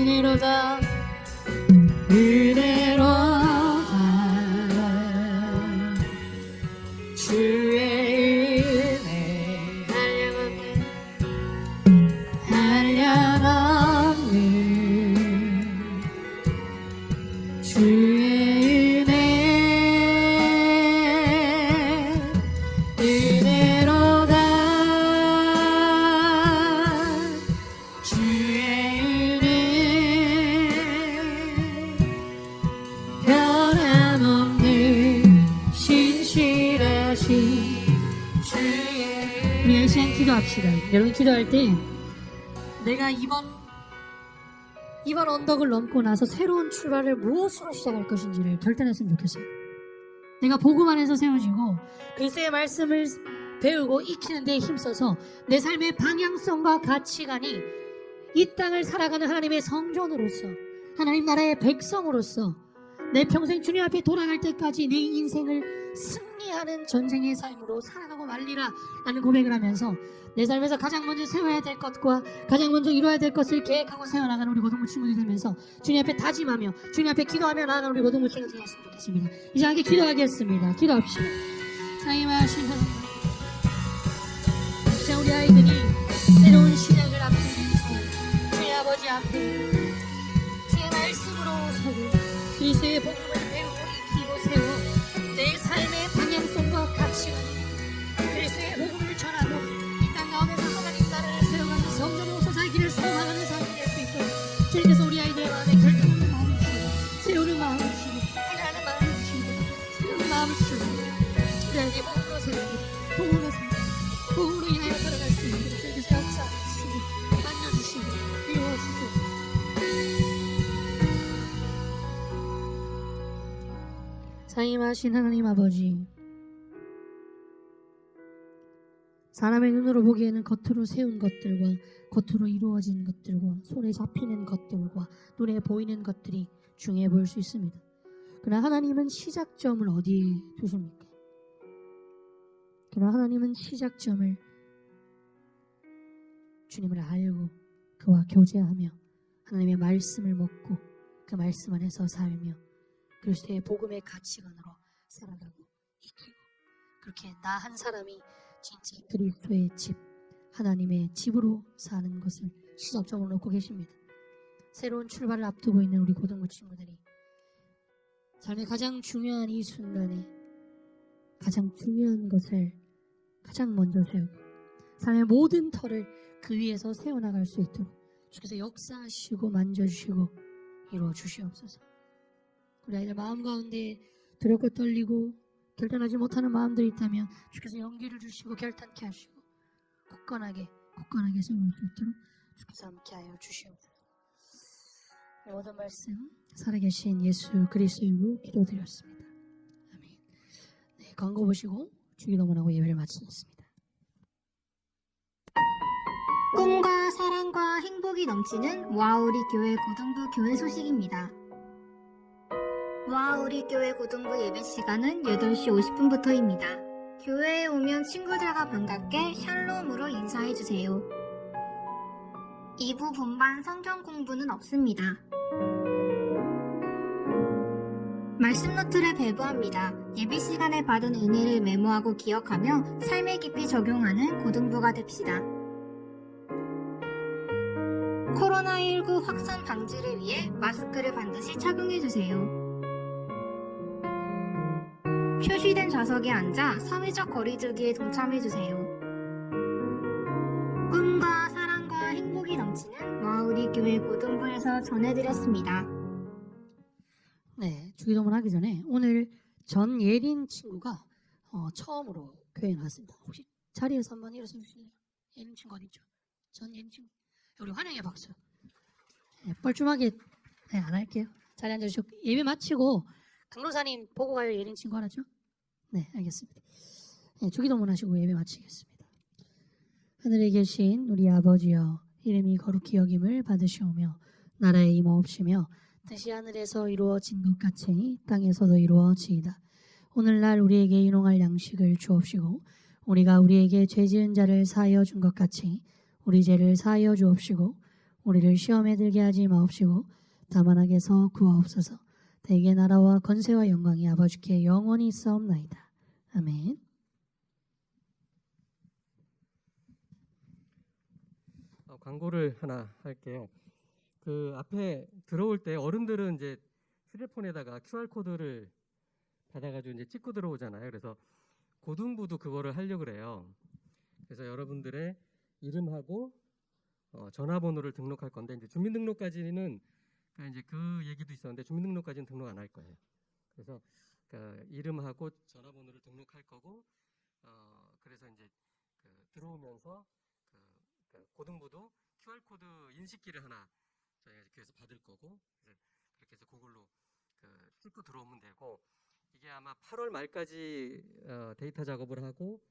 은혜로다 은혜로다 주의 은혜 한량없는 주의 은혜 은혜로다 주의 은혜 변함없는 신실하신 주의 우리 이 시간 기도합시다. 여러분 기도할 때 내가 이번 언덕을 넘고 나서 새로운 출발을 무엇으로 시작할 것인지를 결단했으면 좋겠어요. 내가 복음 안에서 세워지고 그리스도의 말씀을 배우고 익히는 데 힘써서 내 삶의 방향성과 가치관이 이 땅을 살아가는 하나님의 성전으로서 하나님 나라의 백성으로서 내 평생 주님 앞에 돌아갈 때까지 내 인생을 승리하는 전쟁의 삶으로 살아가고 말리라 라는 고백을 하면서 내 삶에서 가장 먼저 세워야 될 것과 가장 먼저 이루어야 될 것을 계획하고 세워나가는 우리 고등부 친구들이 되면서 주님 앞에 다짐하며 주님 앞에 기도하며 나아가는 우리 고등부 친구들이 되었으면 좋겠습니다. 이제 함께 기도하겠습니다. 기도합시다. 사임하신 하나님, 진짜 우리 아이들이 새로운 시작을 앞두면서 주의 아버지 앞에 주의 말씀으로 서고 그리스도의 복음을 배우고 익히고 세워 내 삶의 방향성과 가치관이 그리스도의 복음을 전하고 이 땅 가운데서 하나님 나라를 세워가는 성전으로서 자기 길을 소망하는 삶이 될 수 있도록 주님께서 우리 아이들의 마음에 결단하는 마음을 주시고 세우는 마음을 주시고 하나님 마음을 주시고 세우는 마음을 주셔서 우리 아이들의 복음으로 세우고 복음으로 살고 복음으로 인하여 살아갈 수 있는 주님께서 역사해 주시고 만져주시고 이루어주시고 사임하신 하나님 아버지, 사람의 눈으로 보기에는 겉으로 세운 것들과 겉으로 이루어진 것들과 손에 잡히는 것들과 눈에 보이는 것들이 중요해 보일 수 있습니다. 그러나 하나님은 시작점을 어디에 두십니까? 그러나 하나님은 시작점을 주님을 알고 그와 교제하며 하나님의 말씀을 먹고 그 말씀 안에서 살며 그리스도의 복음의 가치관으로 살아가고 익히고 그렇게 나 한 사람이 진짜 그리스도의 집, 하나님의 집으로 사는 것을 시작점으로 놓고 계십니다. 새로운 출발을 앞두고 있는 우리 고등부 친구들이 삶의 가장 중요한 이 순간에 가장 중요한 것을 가장 먼저 세우고 삶의 모든 터를 그 위에서 세워나갈 수 있도록 주께서 역사하시고 만져주시고 이루어주시옵소서. 우리 아이들 마음 가운데 두렵고 떨리고 결단하지 못하는 마음들이 있다면 주께서 용기를 주시고 결단케 하시고 굳건하게 세울 수 있도록 주께서 함께하여 주시옵소서. 모든 말씀 살아계신 예수 그리스도로 기도드렸습니다. 아멘. 네, 광고 보시고 주기도문하고 예배를 마치겠습니다. 꿈과 사랑과 행복이 넘치는 와우리 교회 고등부 교회 소식입니다. 와우리 교회 고등부 예배 시간은 8시 50분부터입니다. 교회에 오면 친구들과 반갑게 샬롬으로 인사해주세요. 2부 분반 성경 공부는 없습니다. 말씀 노트를 배부합니다. 예배 시간에 받은 은혜를 메모하고 기억하며 삶에 깊이 적용하는 고등부가 됩시다. 코로나19 확산 방지를 위해 마스크를 반드시 착용해주세요. 표시된 좌석에 앉아 사회적 거리두기에 동참해주세요. 꿈과 사랑과 행복이 넘치는 와우리 교회 고등부에서 전해드렸습니다. 네, 주기도문 하기 전에 오늘 전예린 친구가 처음으로 교회에 나왔습니다. 혹시 자리에서 한번 일어서 주실래요? 예린 친구 어디 있죠? 전예린 친구. 우리 환영의 박수. 네, 뻘쭘하게 안 할게요. 자리 앉아주시고 예배 마치고 강로사님 보고 가요. 예린 친구 알았죠? 네, 알겠습니다. 네, 주기도문 하시고 예배 마치겠습니다. 하늘에 계신 우리 아버지여, 이름이 거룩히 여김을 받으시오며 나라에 임하옵시며 뜻이 하늘에서 이루어진 것 같이 땅에서도 이루어지이다. 오늘날 우리에게 일용할 양식을 주옵시고 우리가 우리에게 죄 지은 자를 사하여 준 것 같이 우리 죄를 사하여 주옵시고 우리를 시험에 들게 하지 마옵시고 다만 악에서 구하옵소서. 대개 나라와 권세와 영광이 아버지께 영원히 있사옵나이다. 아멘. 광고를 하나 할게요. 그 앞에 들어올 때 어른들은 이제 휴대폰에다가 QR 코드를 받아가지고 이제 찍고 들어오잖아요. 그래서 고등부도 그거를 하려고 그래요. 그래서 여러분들의 이름하고 전화번호를 등록할 건데 이제 주민등록까지는 그러니까 이제 그 얘기도 있었는데 주민등록까지는 등록 안 할 거예요. 그래서 그러니까 이름하고 전화번호를 등록할 거고 그래서 이제 들어오면서 고등부도 QR 코드 인식기를 하나 저희가 교회에서 받을 거고 그렇게 해서 그걸로 찍고 들어오면 되고 이게 아마 8월 말까지 데이터 작업을 하고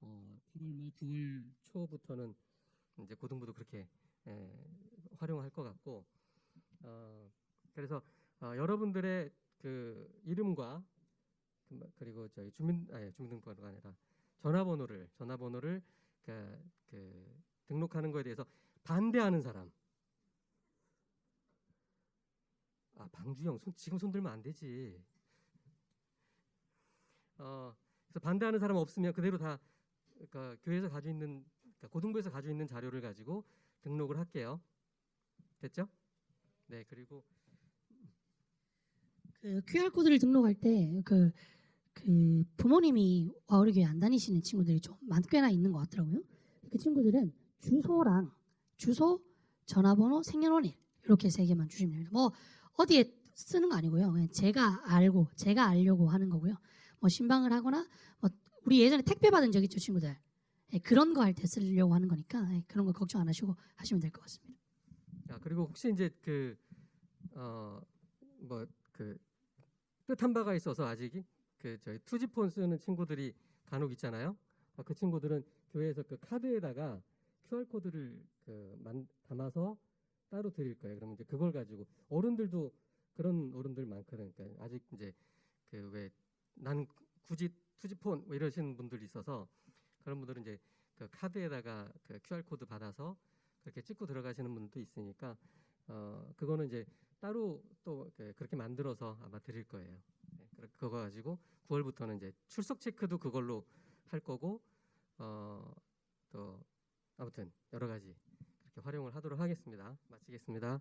8월 말 9월 초부터는 이제 고등부도 그렇게 활용할 것 같고 그래서 여러분들의 그 이름과 그리고 저희 주민등록번호가 아니라 전화번호를 등록하는 거에 대해서 반대하는 사람. 방주영 지금 손 들면 안 되지. 그래서 반대하는 사람 없으면 그대로 다 그러니까 교회에서 가지고 있는 고등부에서 가지고 있는 자료를 가지고 등록을 할게요. 됐죠? 네, 그리고 그 QR 코드를 등록할 때 그 부모님이 와우리 교회 안 다니시는 친구들이 좀 꽤나 있는 것 같더라고요. 그 친구들은 주소, 전화번호, 생년월일 이렇게 3개만 주시면 됩니다. 뭐 어디에 쓰는 거 아니고요. 그냥 제가 알려고 하는 거고요. 뭐 신방을 하거나 뭐 우리 예전에 택배 받은 적 있죠, 친구들. 그런 거 할 때 쓰려고 하는 거니까 그런 거 걱정 안 하시고 하시면 될 것 같습니다. 그리고 혹시 이제 뜻한 바가 있어서 아직 저희 투지폰 쓰는 친구들이 간혹 있잖아요. 그 친구들은 교회에서 그 카드에다가 QR 코드를 담아서 따로 드릴 거예요. 그러면 이제 그걸 가지고 어른들도 그런 어른들 많거든요. 그러니까 아직 이제 왜 나는 굳이 투지폰 뭐 이러시는 분들이 있어서 그런 분들은 이제 그 카드에다가 그 QR 코드 받아서 그렇게 찍고 들어가시는 분도 있으니까 그거는 이제 따로 또 그렇게 만들어서 아마 드릴 거예요. 네, 그거 가지고 9월부터는 이제 출석 체크도 그걸로 할 거고 또 아무튼 여러 가지 그렇게 활용을 하도록 하겠습니다. 마치겠습니다.